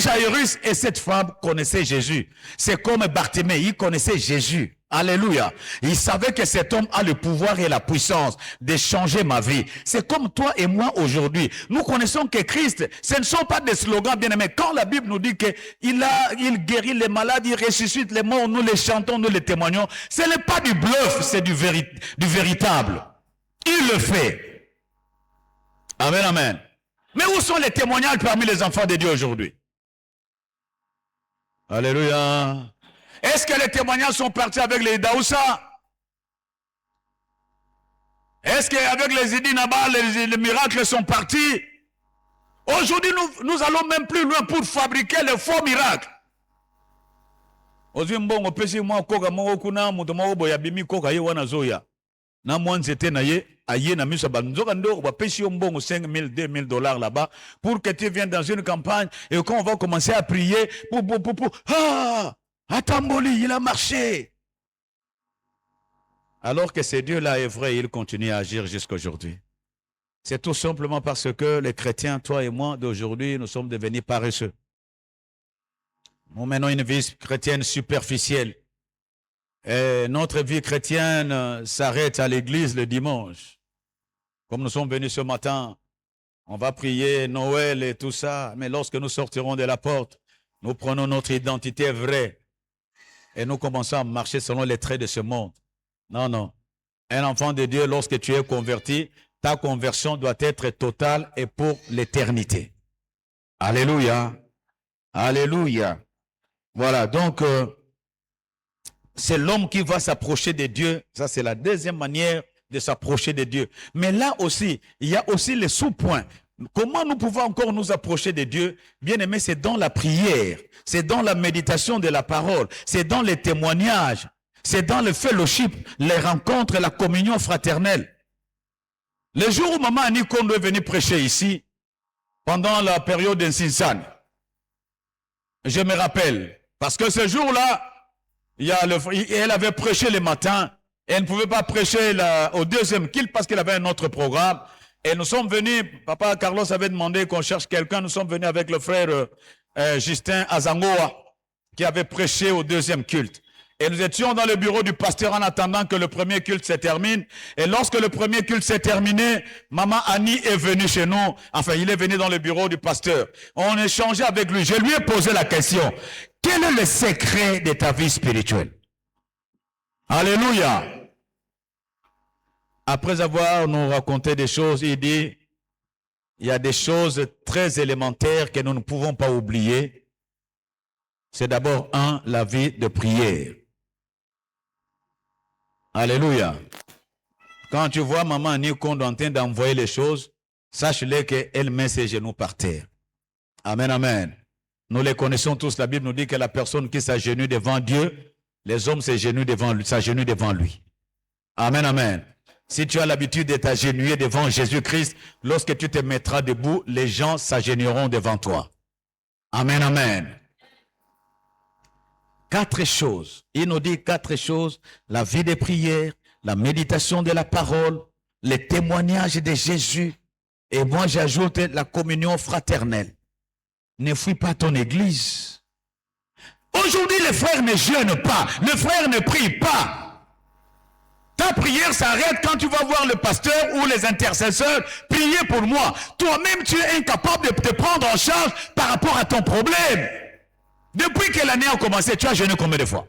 Jairus et cette femme connaissaient Jésus. C'est comme Bartimée, il connaissait Jésus. Alléluia. Il savait que cet homme a le pouvoir et la puissance de changer ma vie. C'est comme toi et moi aujourd'hui. Nous connaissons que Christ, ce ne sont pas des slogans bien aimés. Quand la Bible nous dit qu'il guérit les malades, il ressuscite les morts, nous les chantons, nous les témoignons. Ce n'est pas du bluff, c'est du véritable. Il le fait. Amen, amen. Mais où sont les témoignages parmi les enfants de Dieu aujourd'hui? Alléluia. Est-ce que les témoignages sont partis avec les Daoussa? Est-ce qu'avec les Idi Nabal, les miracles sont partis? Aujourd'hui, nous allons même plus loin pour fabriquer les faux miracles. Aïe na miso banzoka ndo va pêcher un bon 5 000, 2 000 dollars là-bas pour que tu viennes dans une campagne et quand on va commencer à prier pour ah, Atamboli, il a marché. Alors que ce Dieu-là est vrai, il continue à agir jusqu'à aujourd'hui. C'est tout simplement parce que les chrétiens, toi et moi, d'aujourd'hui, nous sommes devenus paresseux. Nous menons une vie chrétienne superficielle. Et notre vie chrétienne s'arrête à l'église le dimanche. Comme nous sommes venus ce matin, on va prier Noël et tout ça, mais lorsque nous sortirons de la porte, nous prenons notre identité vraie et nous commençons à marcher selon les traits de ce monde. Non, non. Un enfant de Dieu, lorsque tu es converti, ta conversion doit être totale et pour l'éternité. Alléluia. Alléluia. Voilà, donc, c'est l'homme qui va s'approcher de Dieu. Ça, c'est la deuxième manière de s'approcher de Dieu. Mais là aussi, il y a aussi les sous-points. Comment nous pouvons encore nous approcher de Dieu? Bien aimé, c'est dans la prière, c'est dans la méditation de la parole, c'est dans les témoignages, c'est dans le fellowship, les rencontres, la communion fraternelle. Le jour où Maman Annie Kondo est venue prêcher ici, pendant la période d'Insinsan, je me rappelle, parce que ce jour-là, elle avait prêché le matin, et elle ne pouvait pas prêcher au deuxième kill parce qu'elle avait un autre programme. Et nous sommes venus, papa Carlos avait demandé qu'on cherche quelqu'un, nous sommes venus avec le frère Justin Azangoa, qui avait prêché au deuxième culte. Et nous étions dans le bureau du pasteur en attendant que le premier culte se termine. Et lorsque le premier culte s'est terminé, maman Annie est venue chez nous. Enfin, il est venu dans le bureau du pasteur. On échangeait avec lui. Je lui ai posé la question. Quel est le secret de ta vie spirituelle? Alléluia. Après avoir nous raconté des choses, il dit, il y a des choses très élémentaires que nous ne pouvons pas oublier. C'est d'abord, la vie de prière. Alléluia. Quand tu vois maman Annie Kondo en train d'envoyer les choses, sache-le qu'elle met ses genoux par terre. Amen, amen. Nous les connaissons tous. La Bible nous dit que la personne qui s'agenouille devant Dieu, les hommes s'agenouillent devant lui. Amen, amen. Si tu as l'habitude de t'agenouiller devant Jésus-Christ, lorsque tu te mettras debout, les gens s'agenouilleront devant toi. Amen, amen. 4 choses. Il nous dit 4 choses. La vie de prière, la méditation de la parole, les témoignages de Jésus. Et moi, j'ajoute la communion fraternelle. Ne fuis pas ton église. Aujourd'hui, les frères ne jeûnent pas. Les frères ne prient pas. Ta prière s'arrête quand tu vas voir le pasteur ou les intercesseurs prier pour moi. Toi-même, tu es incapable de te prendre en charge par rapport à ton problème. Depuis que l'année a commencé, tu as jeûné combien de fois?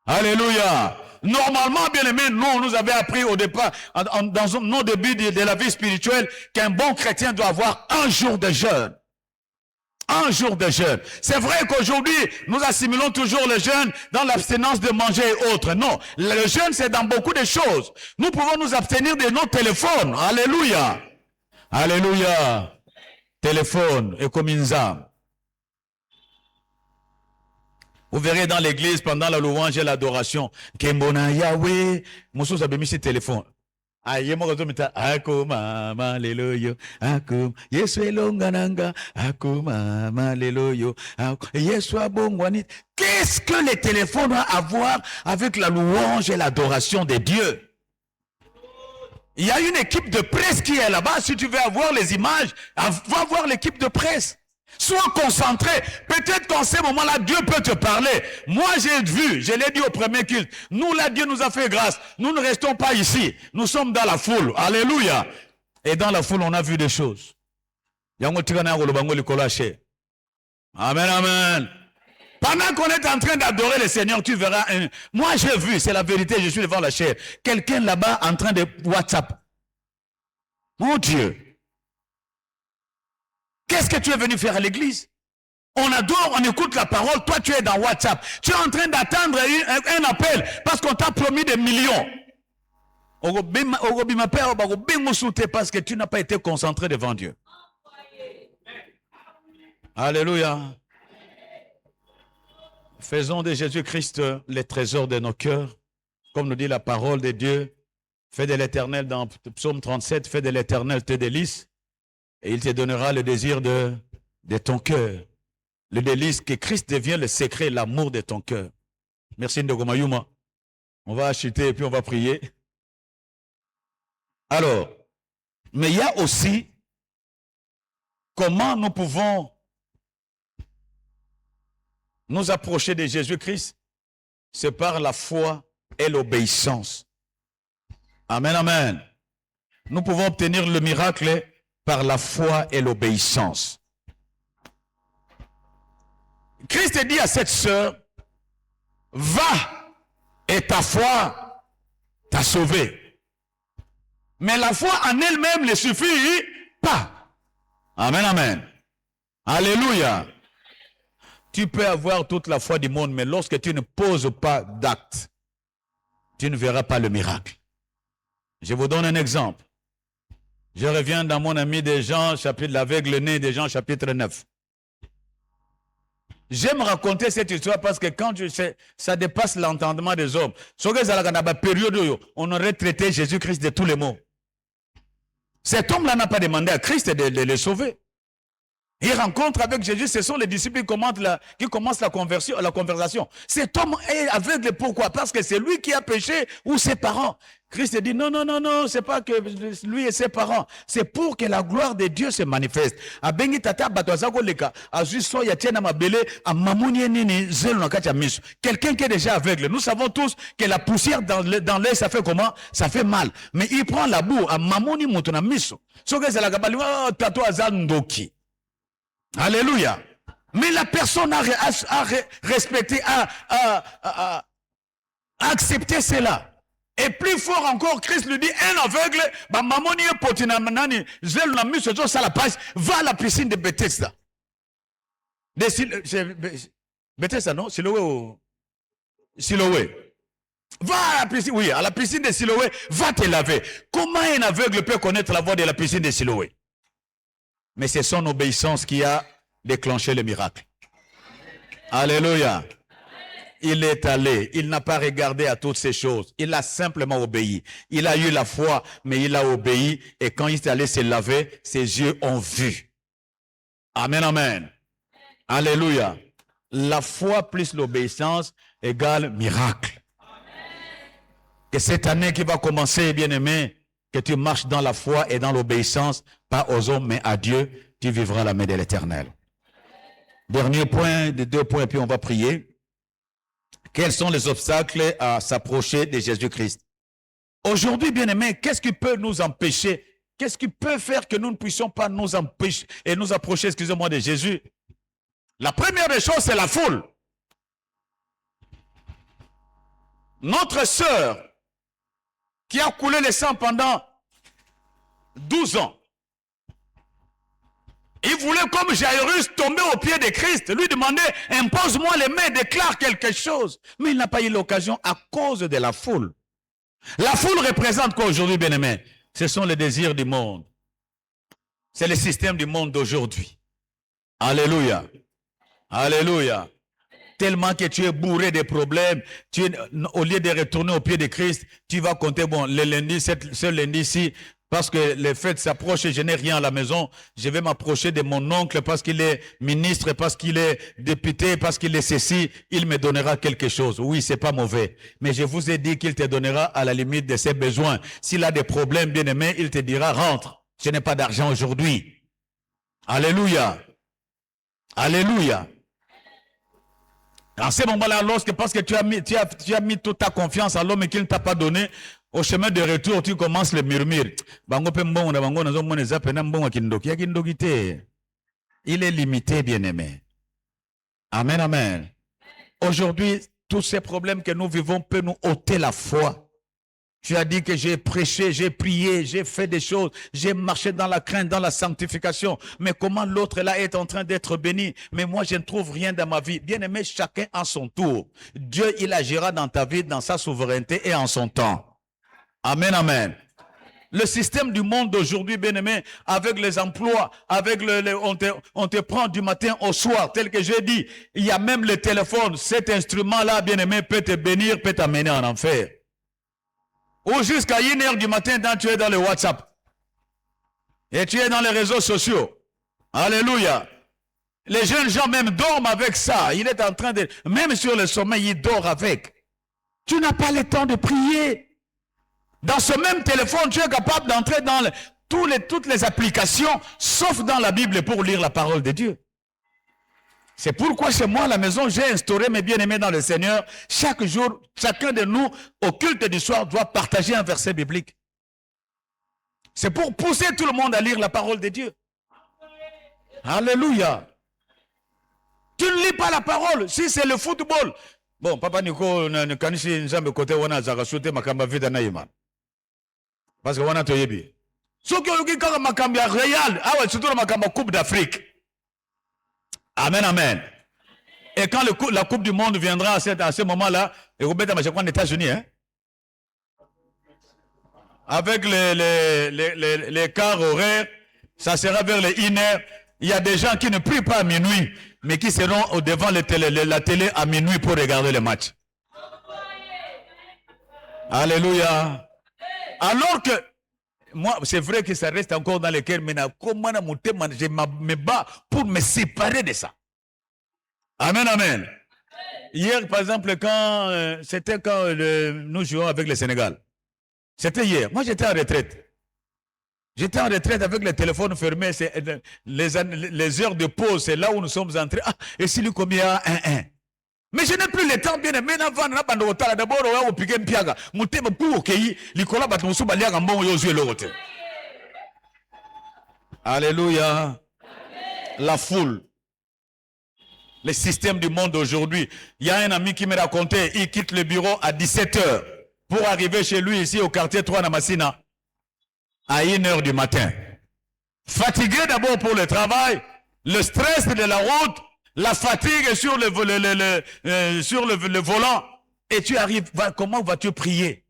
Alléluia. Normalement, bien aimé, nous avons appris au départ, dans nos débuts de la vie spirituelle, qu'un bon chrétien doit avoir un jour de jeûne. Un jour de jeûne. C'est vrai qu'aujourd'hui, nous assimilons toujours le jeûne dans l'abstinence de manger et autres. Non, le jeûne, c'est dans beaucoup de choses. Nous pouvons nous abstenir de nos téléphones. Alléluia. Alléluia. Téléphone et communza. Vous verrez dans l'église pendant la louange et l'adoration, Kembona Yahweh, Moussou Sabemisi téléphone. Aïe, moi, Akuma, Maleloyo, Akum, Yesu Longananga, Akuma, Maleloyo, Yesu Abongwanit. Qu'est-ce que les téléphones ont à voir avec la louange et l'adoration de Dieu? Il y a une équipe de presse qui est là-bas. Si tu veux avoir les images, va voir l'équipe de presse. Sois concentré. Peut-être qu'en ce moment-là, Dieu peut te parler. Moi, j'ai vu, je l'ai dit au premier culte. Nous, là, Dieu nous a fait grâce. Nous ne restons pas ici. Nous sommes dans la foule. Alléluia. Et dans la foule, on a vu des choses. Amen, amen. Pendant qu'on est en train d'adorer le Seigneur, tu verras un... Moi, j'ai vu, c'est la vérité, je suis devant la chair. Quelqu'un là-bas en train de WhatsApp. Mon Dieu. Qu'est-ce que tu es venu faire à l'église? On adore, on écoute la parole. Toi, tu es dans WhatsApp. Tu es en train d'attendre un appel parce qu'on t'a promis des millions. Parce que tu n'as pas été concentré devant Dieu. Alléluia. Faisons de Jésus-Christ les trésors de nos cœurs. Comme nous dit la parole de Dieu. Fais de l'Éternel dans Psaume 37. Fais de l'Éternel tes délices. Et il te donnera le désir de ton cœur. Le délice que Christ devient le secret, l'amour de ton cœur. Merci Ndogomayuma. On va acheter et puis on va prier. Alors, mais il y a aussi comment nous pouvons nous approcher de Jésus-Christ. C'est par la foi et l'obéissance. Amen, amen. Nous pouvons obtenir le miracle par la foi et l'obéissance. Christ dit à cette sœur, va et ta foi t'a sauvé. Mais la foi en elle-même ne suffit pas. Amen, amen. Alléluia. Tu peux avoir toute la foi du monde, mais lorsque tu ne poses pas d'acte, tu ne verras pas le miracle. Je vous donne un exemple. Je reviens dans mon ami de Jean, chapitre l'aveugle-né de Jean, chapitre 9. J'aime raconter cette histoire parce que quand je sais, ça dépasse l'entendement des hommes. On aurait traité Jésus-Christ de tous les maux. Cet homme-là n'a pas demandé à Christ de le sauver. Il rencontre avec Jésus, ce sont les disciples qui commencent la conversation. Cet homme est aveugle, pourquoi? Parce que c'est lui qui a péché ou ses parents. Christ dit non, non, non, non, c'est pas que lui et ses parents. C'est pour que la gloire de Dieu se manifeste. Quelqu'un qui est déjà aveugle. Nous savons tous que la poussière dans l'air, ça fait comment? Ça fait mal. Mais il prend la boue. Alléluia. Mais la personne a respecté, a accepté cela. Et plus fort encore, Christ lui dit, un aveugle, va à la piscine de Bethesda. Bethesda, non? Siloé. Va à la piscine, oui, à la piscine de Siloé, va te laver. Comment un aveugle peut connaître la voie de la piscine de Siloé? Mais c'est son obéissance qui a déclenché le miracle. Alléluia. Il est allé, il n'a pas regardé à toutes ces choses, il a simplement obéi. Il a eu la foi, mais il a obéi, et quand il est allé se laver, ses yeux ont vu. Amen, amen. Alléluia. La foi plus l'obéissance égale miracle. Que cette année qui va commencer, bien-aimé, que tu marches dans la foi et dans l'obéissance, pas aux hommes, mais à Dieu, tu vivras la main de l'Éternel. Dernier point, de 2 points, puis on va prier. Quels sont les obstacles à s'approcher de Jésus-Christ? Aujourd'hui, bien-aimés, qu'est-ce qui peut nous empêcher? Qu'est-ce qui peut faire que nous ne puissions pas nous empêcher et nous approcher, excusez-moi, de Jésus? La première des choses, c'est la foule. Notre sœur, qui a coulé le sang pendant 12 ans, il voulait, comme Jairus, tomber au pied de Christ, lui demander, impose-moi les mains, déclare quelque chose. Mais il n'a pas eu l'occasion à cause de la foule. La foule représente quoi aujourd'hui, bien-aimés? Ce sont les désirs du monde. C'est le système du monde d'aujourd'hui. Alléluia. Alléluia. Tellement que tu es bourré de problèmes, au lieu de retourner au pied de Christ, tu vas compter, bon, le lundi, ce lundi-ci, parce que les fêtes s'approchent et je n'ai rien à la maison, je vais m'approcher de mon oncle parce qu'il est ministre, parce qu'il est député, parce qu'il est ceci, il me donnera quelque chose. Oui, c'est pas mauvais. Mais je vous ai dit qu'il te donnera à la limite de ses besoins. S'il a des problèmes, bien aimé, il te dira, rentre. Je n'ai pas d'argent aujourd'hui. Alléluia. Alléluia. En ce moment-là, parce que tu as mis toute ta confiance à l'homme et qu'il ne t'a pas donné, au chemin de retour, tu commences le murmure. Il est limité, bien-aimé. Amen, amen. Aujourd'hui, tous ces problèmes que nous vivons peuvent nous ôter la foi. Tu as dit que j'ai prêché, j'ai prié, j'ai fait des choses, j'ai marché dans la crainte, dans la sanctification. Mais comment l'autre là est en train d'être béni? Mais moi, je ne trouve rien dans ma vie. Bien aimé, chacun à son tour. Dieu, il agira dans ta vie, dans sa souveraineté et en son temps. Amen, amen. Le système du monde d'aujourd'hui, bien aimé, avec les emplois, avec on te prend du matin au soir, tel que j'ai dit. Il y a même le téléphone. Cet instrument-là, bien aimé, peut te bénir, peut t'amener en enfer. Ou jusqu'à 1h du matin, tu es dans le WhatsApp. Et tu es dans les réseaux sociaux. Alléluia. Les jeunes gens même dorment avec ça. Il est en train de... Même sur le sommeil, il dort avec. Tu n'as pas le temps de prier. Dans ce même téléphone, tu es capable d'entrer dans toutes les applications, sauf dans la Bible pour lire la parole de Dieu. C'est pourquoi chez moi, à la maison, j'ai instauré mes bien-aimés dans le Seigneur. Chaque jour, chacun de nous, au culte du soir, doit partager un verset biblique. C'est pour pousser tout le monde à lire la parole de Dieu. Alléluia. Tu ne lis pas la parole. Si c'est le football. Bon, Papa Nico, côté parce que on a toyebi. Ce qui est makamba réel, surtout la makamba Coupe d'Afrique. Amen, amen. Et quand la Coupe du Monde viendra à ce moment-là, et vous mettez en États-Unis, hein, avec les quarts horaires, ça sera vers les 1h. Il y a des gens qui ne prient pas à minuit, mais qui seront devant la télé à minuit pour regarder le match. Alléluia. Alors que moi, c'est vrai que ça reste encore dans le cœur, mais comment je me bats pour me séparer de ça. Amen, amen. Hier, par exemple, c'était quand nous jouons avec le Sénégal. C'était hier. Moi, j'étais en retraite. J'étais en retraite avec le téléphone fermé. Les heures de pause, c'est là où nous sommes entrés. Ah, et si lui combien 1-1. Mais je n'ai plus le temps bien aimé d'abord au piqué piaga. Mutema pour OK, likola batmusu balia ngambongo yozue lote. Alléluia. La foule. Le système du monde d'aujourd'hui. Il y a un ami qui me racontait, il quitte le bureau à 17h pour arriver chez lui ici au quartier 3 Namassina à 1h du matin. Fatigué d'abord pour le travail, le stress de la route, la fatigue sur le volant. Et tu arrives, comment vas-tu prier?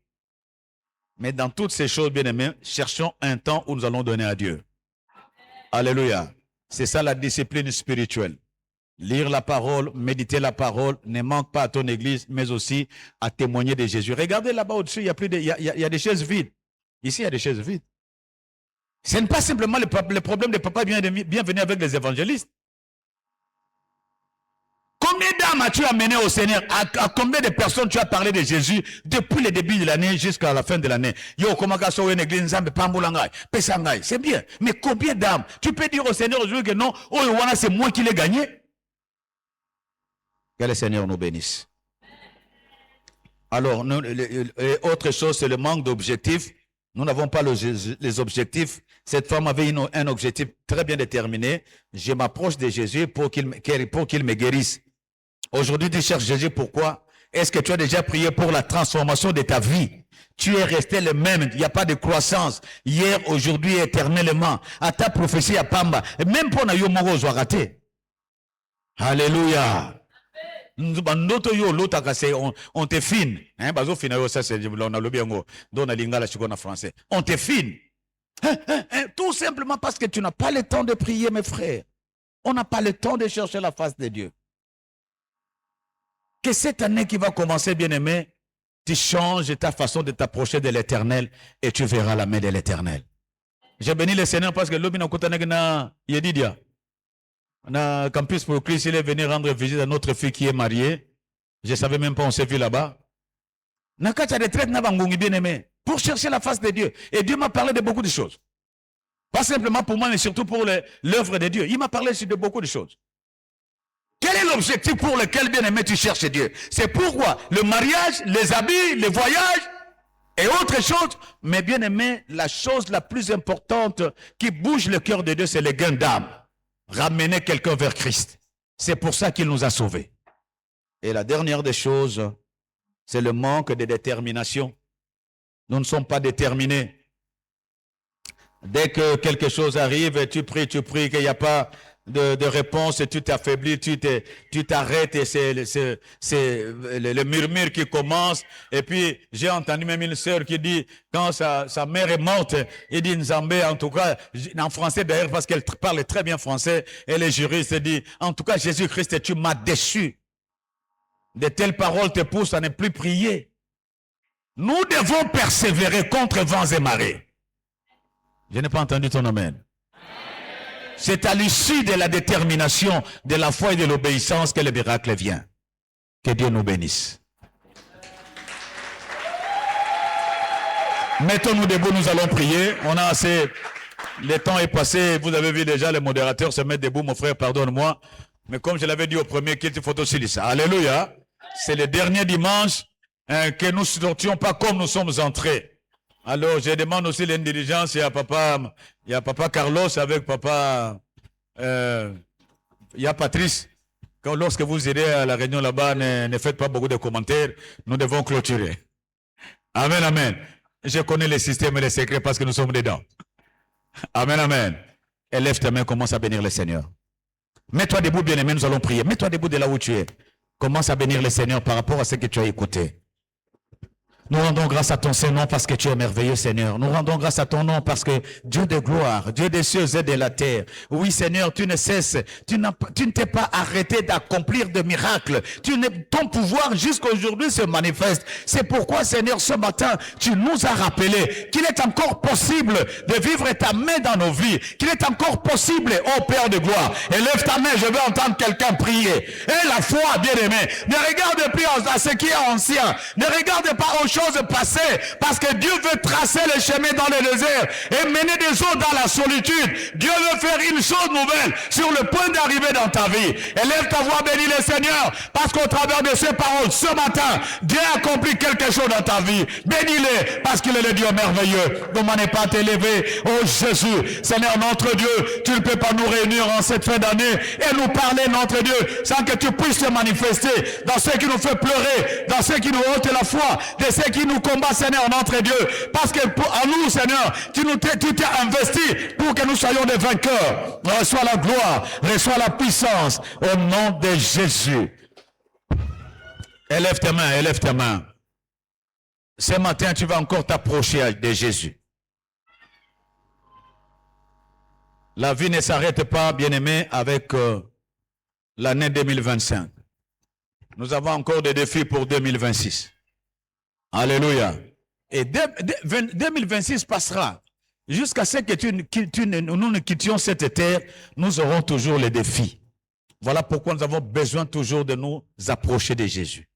Mais dans toutes ces choses, bien aimés, cherchons un temps où nous allons donner à Dieu. Alléluia. C'est ça la discipline spirituelle. Lire la parole, méditer la parole, ne manque pas à ton église, mais aussi à témoigner de Jésus. Regardez là-bas au-dessus, il y a des chaises vides. Ici, il y a des chaises vides. Ce n'est pas simplement le problème de papa bienvenue avec les évangélistes. Combien d'âmes as-tu amené au Seigneur? À combien de personnes tu as parlé de Jésus depuis le début de l'année jusqu'à la fin de l'année? C'est bien. Mais combien d'âmes? Tu peux dire au Seigneur aujourd'hui que non, oh, c'est moi qui l'ai gagné. Que le Seigneur nous bénisse. Alors, autre chose, c'est le manque d'objectifs. Nous n'avons pas les objectifs. Cette femme avait un objectif très bien déterminé. Je m'approche de Jésus pour qu'il me guérisse. Aujourd'hui, tu cherches Jésus. Pourquoi? Est-ce que tu as déjà prié pour la transformation de ta vie? Tu es resté le même. Il n'y a pas de croissance. Hier, aujourd'hui, éternellement. À ta prophétie à Pamba. Et même pour Nayo Moro raté. Alléluia. On te fine. On te fine. Tout simplement parce que tu n'as pas le temps de prier, mes frères. On n'a pas le temps de chercher la face de Dieu. Que cette année qui va commencer, bien-aimé, tu changes ta façon de t'approcher de l'Éternel et tu verras la main de l'Éternel. J'ai béni le Seigneur parce que l'Obina Kotanagna Yedidia. Na Campus pour Christ, il est venu rendre visite à notre fille qui est mariée. Je ne savais même pas, on s'est vu là-bas. Nakacha retraite na bangungi bien-aimé. Pour chercher la face de Dieu. Et Dieu m'a parlé de beaucoup de choses. Pas simplement pour moi, mais surtout pour l'œuvre de Dieu. Il m'a parlé de beaucoup de choses. Quel est l'objectif pour lequel, bien-aimé, tu cherches Dieu? C'est pourquoi le mariage, les habits, les voyages et autre chose. Mais bien-aimé, la chose la plus importante qui bouge le cœur de Dieu, c'est le gain d'âme. Ramener quelqu'un vers Christ. C'est pour ça qu'il nous a sauvés. Et la dernière des choses, c'est le manque de détermination. Nous ne sommes pas déterminés. Dès que quelque chose arrive, tu pries, qu'il n'y a pas de réponse, et tu t'affaiblis, tu t'arrêtes et c'est le murmure qui commence. Et puis, j'ai entendu même une sœur qui dit, quand sa mère est morte, il dit Nzambé, en tout cas, en français d'ailleurs, parce qu'elle parle très bien français, elle est juriste, elle dit, en tout cas, Jésus-Christ, tu m'as déçu. De telles paroles te poussent à ne plus prier. Nous devons persévérer contre vents et marées. Je n'ai pas entendu ton amen. C'est à l'issue de la détermination, de la foi et de l'obéissance que le miracle vient. Que Dieu nous bénisse. Mettons-nous debout, nous allons prier. On a assez. Le temps est passé. Vous avez vu déjà les modérateurs se mettre debout. Mon frère, pardonne-moi. Mais comme je l'avais dit au premier, qu'il te faut aussi ça. Alléluia. C'est le dernier dimanche que nous ne sortions pas comme nous sommes entrés. Alors, je demande aussi l'intelligence. Il y a papa Carlos avec papa, il y a Patrice. Lorsque vous irez à la réunion là-bas, ne faites pas beaucoup de commentaires. Nous devons clôturer. Amen, amen. Je connais les systèmes et les secrets parce que nous sommes dedans. Amen, amen. Élève ta main, commence à bénir le Seigneur. Mets-toi debout, bien-aimé, nous allons prier. Mets-toi debout de là où tu es. Commence à bénir le Seigneur par rapport à ce que tu as écouté. Nous rendons grâce à ton Saint-Nom parce que tu es merveilleux, Seigneur. Nous rendons grâce à ton nom parce que Dieu de gloire, Dieu des cieux et de la terre. Oui, Seigneur, tu ne cesses, tu ne t'es pas arrêté d'accomplir de miracles. Ton pouvoir jusqu'à aujourd'hui se manifeste. C'est pourquoi, Seigneur, ce matin, tu nous as rappelé qu'il est encore possible de vivre ta main dans nos vies, qu'il est encore possible, ô Père de gloire. Élève ta main, je veux entendre quelqu'un prier. Et la foi, bien-aimé, ne regarde plus à ce qui est ancien. Ne regarde pas aux choses passées, parce que Dieu veut tracer le chemin dans le désert et mener des autres dans la solitude. Dieu veut faire une chose nouvelle sur le point d'arriver dans ta vie. Élève ta voix, bénis le Seigneur, parce qu'au travers de ces paroles, ce matin, Dieu a accompli quelque chose dans ta vie. Bénis-le, parce qu'il est le Dieu merveilleux. Comment ne pas t'élever, oh Jésus. Seigneur, notre Dieu, tu ne peux pas nous réunir en cette fin d'année et nous parler, notre Dieu, sans que tu puisses te manifester dans ce qui nous fait pleurer, dans ce qui nous ôte la foi, de ce qui nous combat, Seigneur, notre Dieu. Parce que en nous, Seigneur, tu t'es investi pour que nous soyons des vainqueurs. Reçois la gloire, reçois la puissance au nom de Jésus. Élève tes mains, élève tes mains. Ce matin, tu vas encore t'approcher de Jésus. La vie ne s'arrête pas, bien-aimé, avec l'année 2025. Nous avons encore des défis pour 2026. Alléluia. Et 2026 passera. Jusqu'à ce que nous ne quittions cette terre, nous aurons toujours les défis. Voilà pourquoi nous avons besoin toujours de nous approcher de Jésus.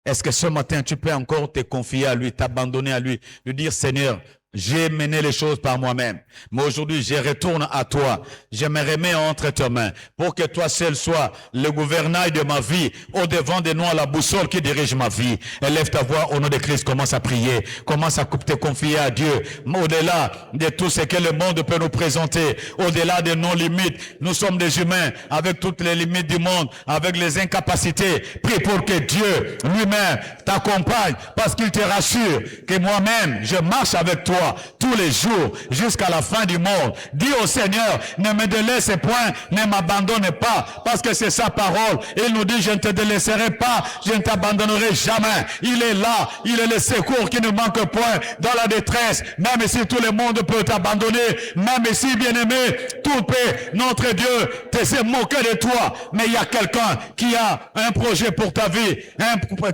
Est-ce que ce matin, tu peux encore te confier à lui, t'abandonner à lui, lui dire, Seigneur, j'ai mené les choses par moi-même, mais aujourd'hui, je retourne à toi. Je me remets entre tes mains pour que toi seul sois le gouvernail de ma vie, au-devant de nous, la boussole qui dirige ma vie. Élève ta voix au nom de Christ, commence à prier, commence à te confier à Dieu. Au-delà de tout ce que le monde peut nous présenter, au-delà de nos limites, nous sommes des humains avec toutes les limites du monde, avec les incapacités. Prie pour que Dieu lui-même t'accompagne, parce qu'il te rassure que moi-même, je marche avec toi tous les jours jusqu'à la fin du monde. Dis au Seigneur, ne me délaisse point, ne m'abandonne pas, parce que c'est sa parole. Il nous dit, je ne te délaisserai pas, je ne t'abandonnerai jamais. Il est là, il est le secours qui ne manque point dans la détresse. Même si tout le monde peut t'abandonner, même si, bien-aimé, tout peut, notre Dieu, te se moquer de toi. Mais il y a quelqu'un qui a un projet pour ta vie,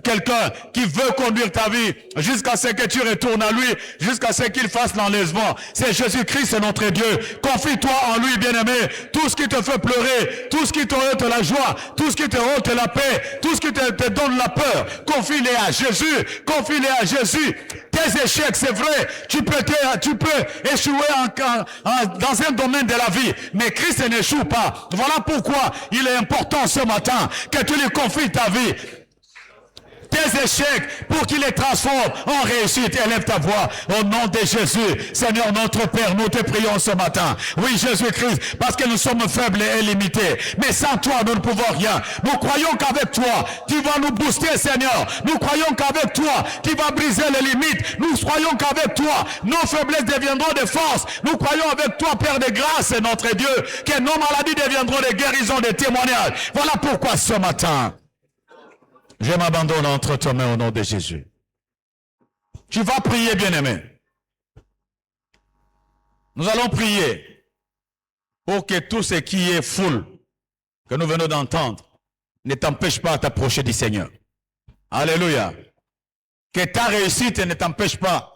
quelqu'un qui veut conduire ta vie jusqu'à ce que tu retournes à lui, jusqu'à ce qu'il fasse l'enlèvement. C'est Jésus-Christ, notre Dieu. Confie-toi en lui, bien-aimé. Tout ce qui te fait pleurer, tout ce qui te ôte la joie, tout ce qui te ôte la paix, tout ce qui te donne la peur, confie-les à Jésus. Confie-les à Jésus. Tes échecs, c'est vrai, tu peux échouer dans un domaine de la vie, mais Christ n'échoue pas. Voilà pourquoi il est important ce matin que tu lui confies ta vie, tes échecs, pour qu'il les transforme en réussite. Élève ta voix au nom de Jésus. Seigneur notre Père, nous te prions ce matin. Oui, Jésus-Christ, parce que nous sommes faibles et limités, mais sans toi nous ne pouvons rien. Nous croyons qu'avec toi tu vas nous booster, Seigneur. Nous croyons qu'avec toi tu vas briser les limites. Nous croyons qu'avec toi nos faiblesses deviendront des forces. Nous croyons avec toi, Père de grâce, notre Dieu, que nos maladies deviendront des guérisons, des témoignages. Voilà pourquoi ce matin je m'abandonne entre tes mains au nom de Jésus. Tu vas prier, bien-aimé. Nous allons prier pour que tout ce qui est foule que nous venons d'entendre ne t'empêche pas de t'approcher du Seigneur. Alléluia. Que ta réussite ne t'empêche pas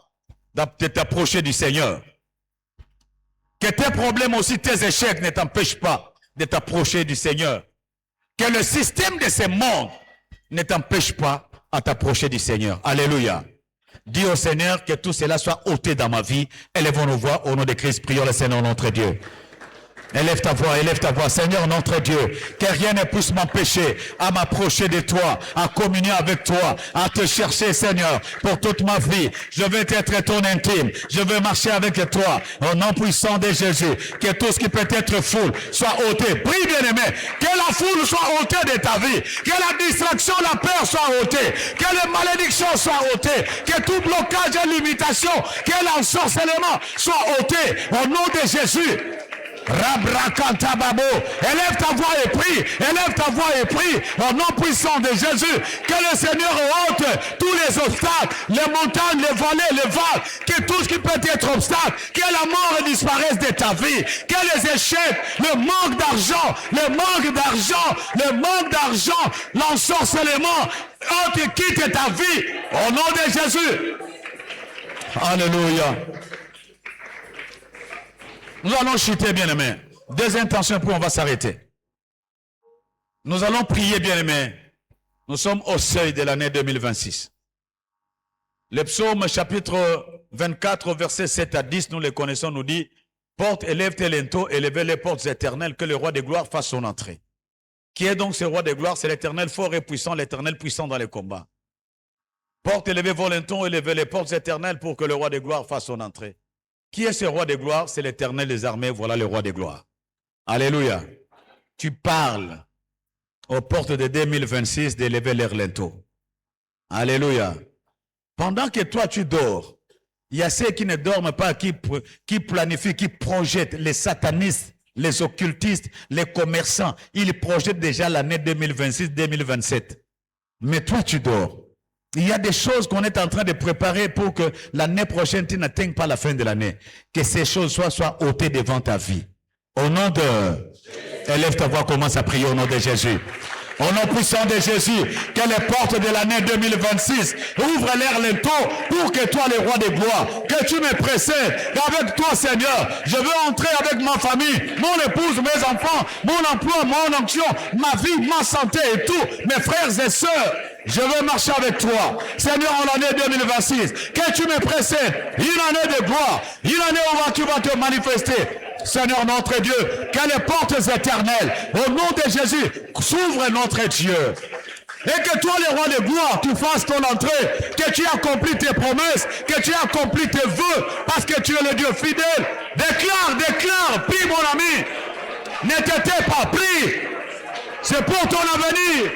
de t'approcher du Seigneur. Que tes problèmes aussi, tes échecs ne t'empêchent pas de t'approcher du Seigneur. Que le système de ce monde ne t'empêche pas à t'approcher du Seigneur. Alléluia. Dis au Seigneur que tout cela soit ôté dans ma vie. Élevons nos voix au nom de Christ. Prions le Seigneur notre Dieu. Élève ta voix, Seigneur notre Dieu, que rien ne puisse m'empêcher à m'approcher de toi, à communier avec toi, à te chercher, Seigneur, pour toute ma vie. Je veux être ton intime, je veux marcher avec toi, au nom puissant de Jésus, que tout ce qui peut être foule soit ôté. Prie, bien-aimé, que la foule soit ôtée de ta vie, que la distraction, la peur soit ôtée, que les malédictions soient ôtées, que tout blocage et limitation, que l'ensorcellement soit ôté, au nom de Jésus. Rabrakantababo. Élève ta voix et prie. Élève ta voix et prie. Au nom puissant de Jésus. Que le Seigneur ôte tous les obstacles, les montagnes, les vallées, les vagues. Que tout ce qui peut être obstacle, que la mort disparaisse de ta vie. Que les échecs, le manque d'argent, le manque d'argent, l'ensorcellement, ôte, quitte ta vie. Au nom de Jésus. Alléluia. Nous allons chuter, bien-aimés. Deux intentions, puis on va s'arrêter. Nous allons prier, bien-aimés. Nous sommes au seuil de l'année 2026. Le psaume chapitre 24, versets 7 à 10, nous les connaissons, nous dit « Porte, élève tes linteaux, élevez les portes éternelles, que le roi des gloires fasse son entrée. » Qui est donc ce roi des gloires? C'est l'Éternel fort et puissant, l'Éternel puissant dans les combats. Porte, élevez vos linteaux, élevez les portes éternelles pour que le roi des gloires fasse son entrée. Qui est ce roi des gloires? C'est l'Éternel des armées, voilà le roi des gloires. Alléluia. Tu parles aux portes de 2026 d'élever leurs linteaux. Alléluia. Pendant que toi tu dors, il y a ceux qui ne dorment pas, qui planifient, qui projettent, les satanistes, les occultistes, les commerçants. Ils projettent déjà l'année 2026-2027. Mais toi tu dors. Il y a des choses qu'on est en train de préparer pour que l'année prochaine, tu n'atteignes pas la fin de l'année. Que ces choses soient ôtées devant ta vie. Au nom de... Élève ta voix, commence à prier au nom de Jésus. Au nom puissant de Jésus, que les portes de l'année 2026 ouvrent leurs linteaux pour que toi, le roi des gloires, que tu me précèdes. Avec toi, Seigneur, je veux entrer avec ma famille, mon épouse, mes enfants, mon emploi, mon onction, ma vie, ma santé et tout, mes frères et sœurs. Je veux marcher avec toi, Seigneur, en l'année 2026. Que tu me précèdes. Une année de gloire, une année où tu vas te manifester. Seigneur notre Dieu, que les portes éternelles, au nom de Jésus, s'ouvrent notre Dieu. Et que toi, le roi de gloire, tu fasses ton entrée, que tu accomplis tes promesses, que tu accomplis tes vœux, parce que tu es le Dieu fidèle. Déclare, prie mon ami. Ne te tais pas, prie. C'est pour ton avenir,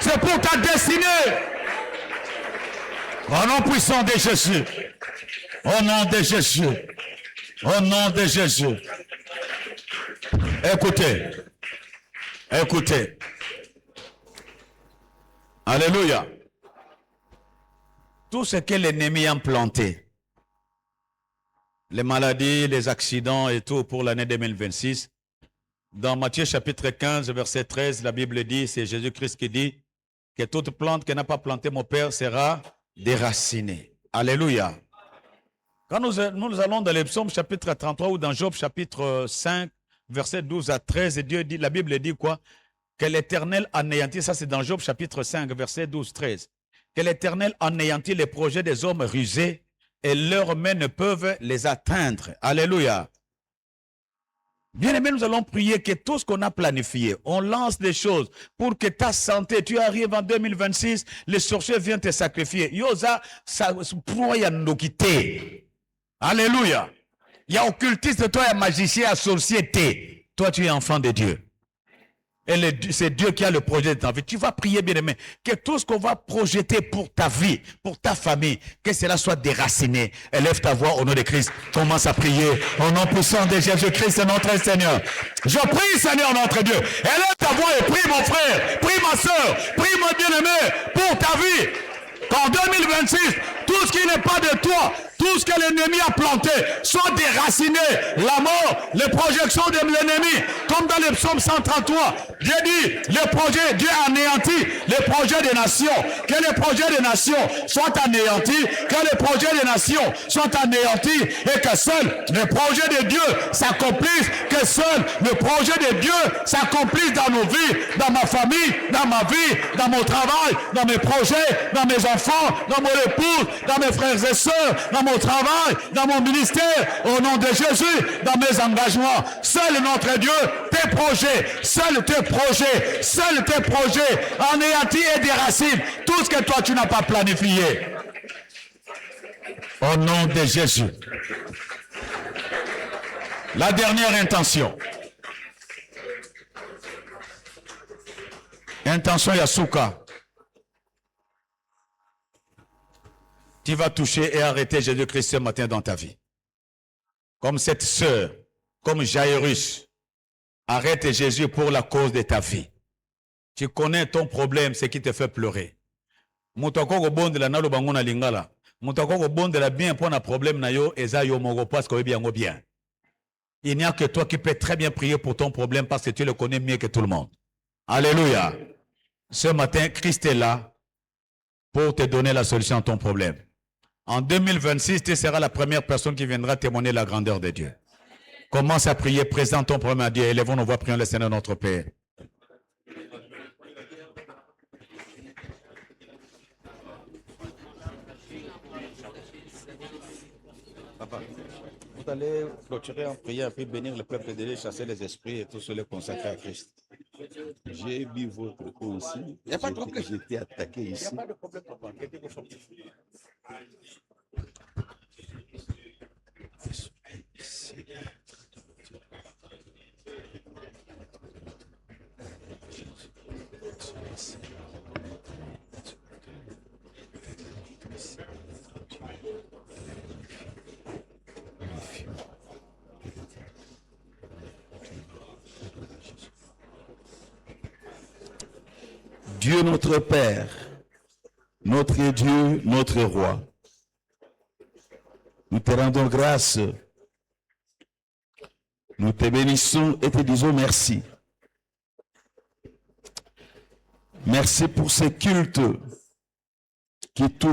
c'est pour ta destinée. Au nom puissant de Jésus, au nom de Jésus, au nom de Jésus. Écoutez. Alléluia. Tout ce que l'ennemi a planté, les maladies, les accidents et tout pour l'année 2026, dans Matthieu chapitre 15, verset 13, la Bible dit, c'est Jésus-Christ qui dit, que toute plante que n'a pas planté mon Père sera déracinée. Alléluia. Quand nous allons dans les psaumes chapitre 33 ou dans Job chapitre 5, verset 12 à 13, Dieu dit, la Bible dit quoi? Que l'Éternel anéantit, ça c'est dans Job chapitre 5, verset 12-13, que l'Éternel anéantit les projets des hommes rusés et leurs mains ne peuvent les atteindre. Alléluia. Bien-aimés, nous allons prier que tout ce qu'on a planifié, on lance des choses pour que ta santé, tu arrives en 2026, les sorciers viennent te sacrifier. Yosa, ça pourrait y en quitter. Alléluia. Il y a occultiste, toi, il y a magicien, il y a sorcier. Toi, tu es enfant de Dieu. Et c'est Dieu qui a le projet de ta vie. Tu vas prier, bien-aimé, que tout ce qu'on va projeter pour ta vie, pour ta famille, que cela soit déraciné. Élève ta voix au nom de Christ. Commence à prier au nom puissant de Jésus-Christ, notre Seigneur. Je prie, Seigneur, notre Dieu. Élève ta voix et prie, mon frère, prie, ma soeur, prie, mon bien-aimé, pour ta vie. Qu'en 2026, tout ce qui n'est pas de toi, tout ce que l'ennemi a planté, soit déraciné. La mort, les projections de l'ennemi, comme dans le psaume 133, Dieu dit, les projets, Dieu anéantit les projets des nations. Que les projets des nations soient anéantis, que les projets des nations soient anéantis, et que seul le projet de Dieu s'accomplisse, que seul le projet de Dieu s'accomplisse dans nos vies, dans ma famille, dans ma vie, dans mon travail, dans mes projets, dans mes enfants, dans mon épouse, dans mes frères et sœurs, dans mon travail, dans mon ministère, au nom de Jésus, dans mes engagements. Seul notre Dieu, tes projets, seul tes projets, anéantis et déracine tout ce que toi tu n'as pas planifié. Au nom de Jésus. La dernière intention. Intention Yasuka. Tu vas toucher et arrêter Jésus-Christ ce matin dans ta vie. Comme cette sœur, comme Jairus, Arrête Jésus pour la cause de ta vie. Tu connais ton problème, ce qui te fait pleurer. Moutako bonde la nalo bango na lingala. Moutako bonde la bien pour un problème na yo eza yo mogo parce que bien bien. Il n'y a que toi qui peux très bien prier pour ton problème parce que tu le connais mieux que tout le monde. Alléluia. Ce matin, Christ est là pour te donner la solution à ton problème. En 2026, tu seras la première personne qui viendra témoigner la grandeur de Dieu. Commence à prier, présente ton problème à Dieu. Élevons nos voix, prions le Seigneur notre Père. Papa, vous allez clôturer en prière, puis bénir le peuple de Dieu, chasser les esprits et tous ceux les consacrer à Christ. J'ai mis votre eau ici. Il n'y a pas de problème. J'étais attaqué Il n'y ici. a pas de problème, papa. Dieu notre Père, notre Dieu, notre Roi, nous te rendons grâce, nous te bénissons et te disons merci. Merci pour ces cultes qui touchent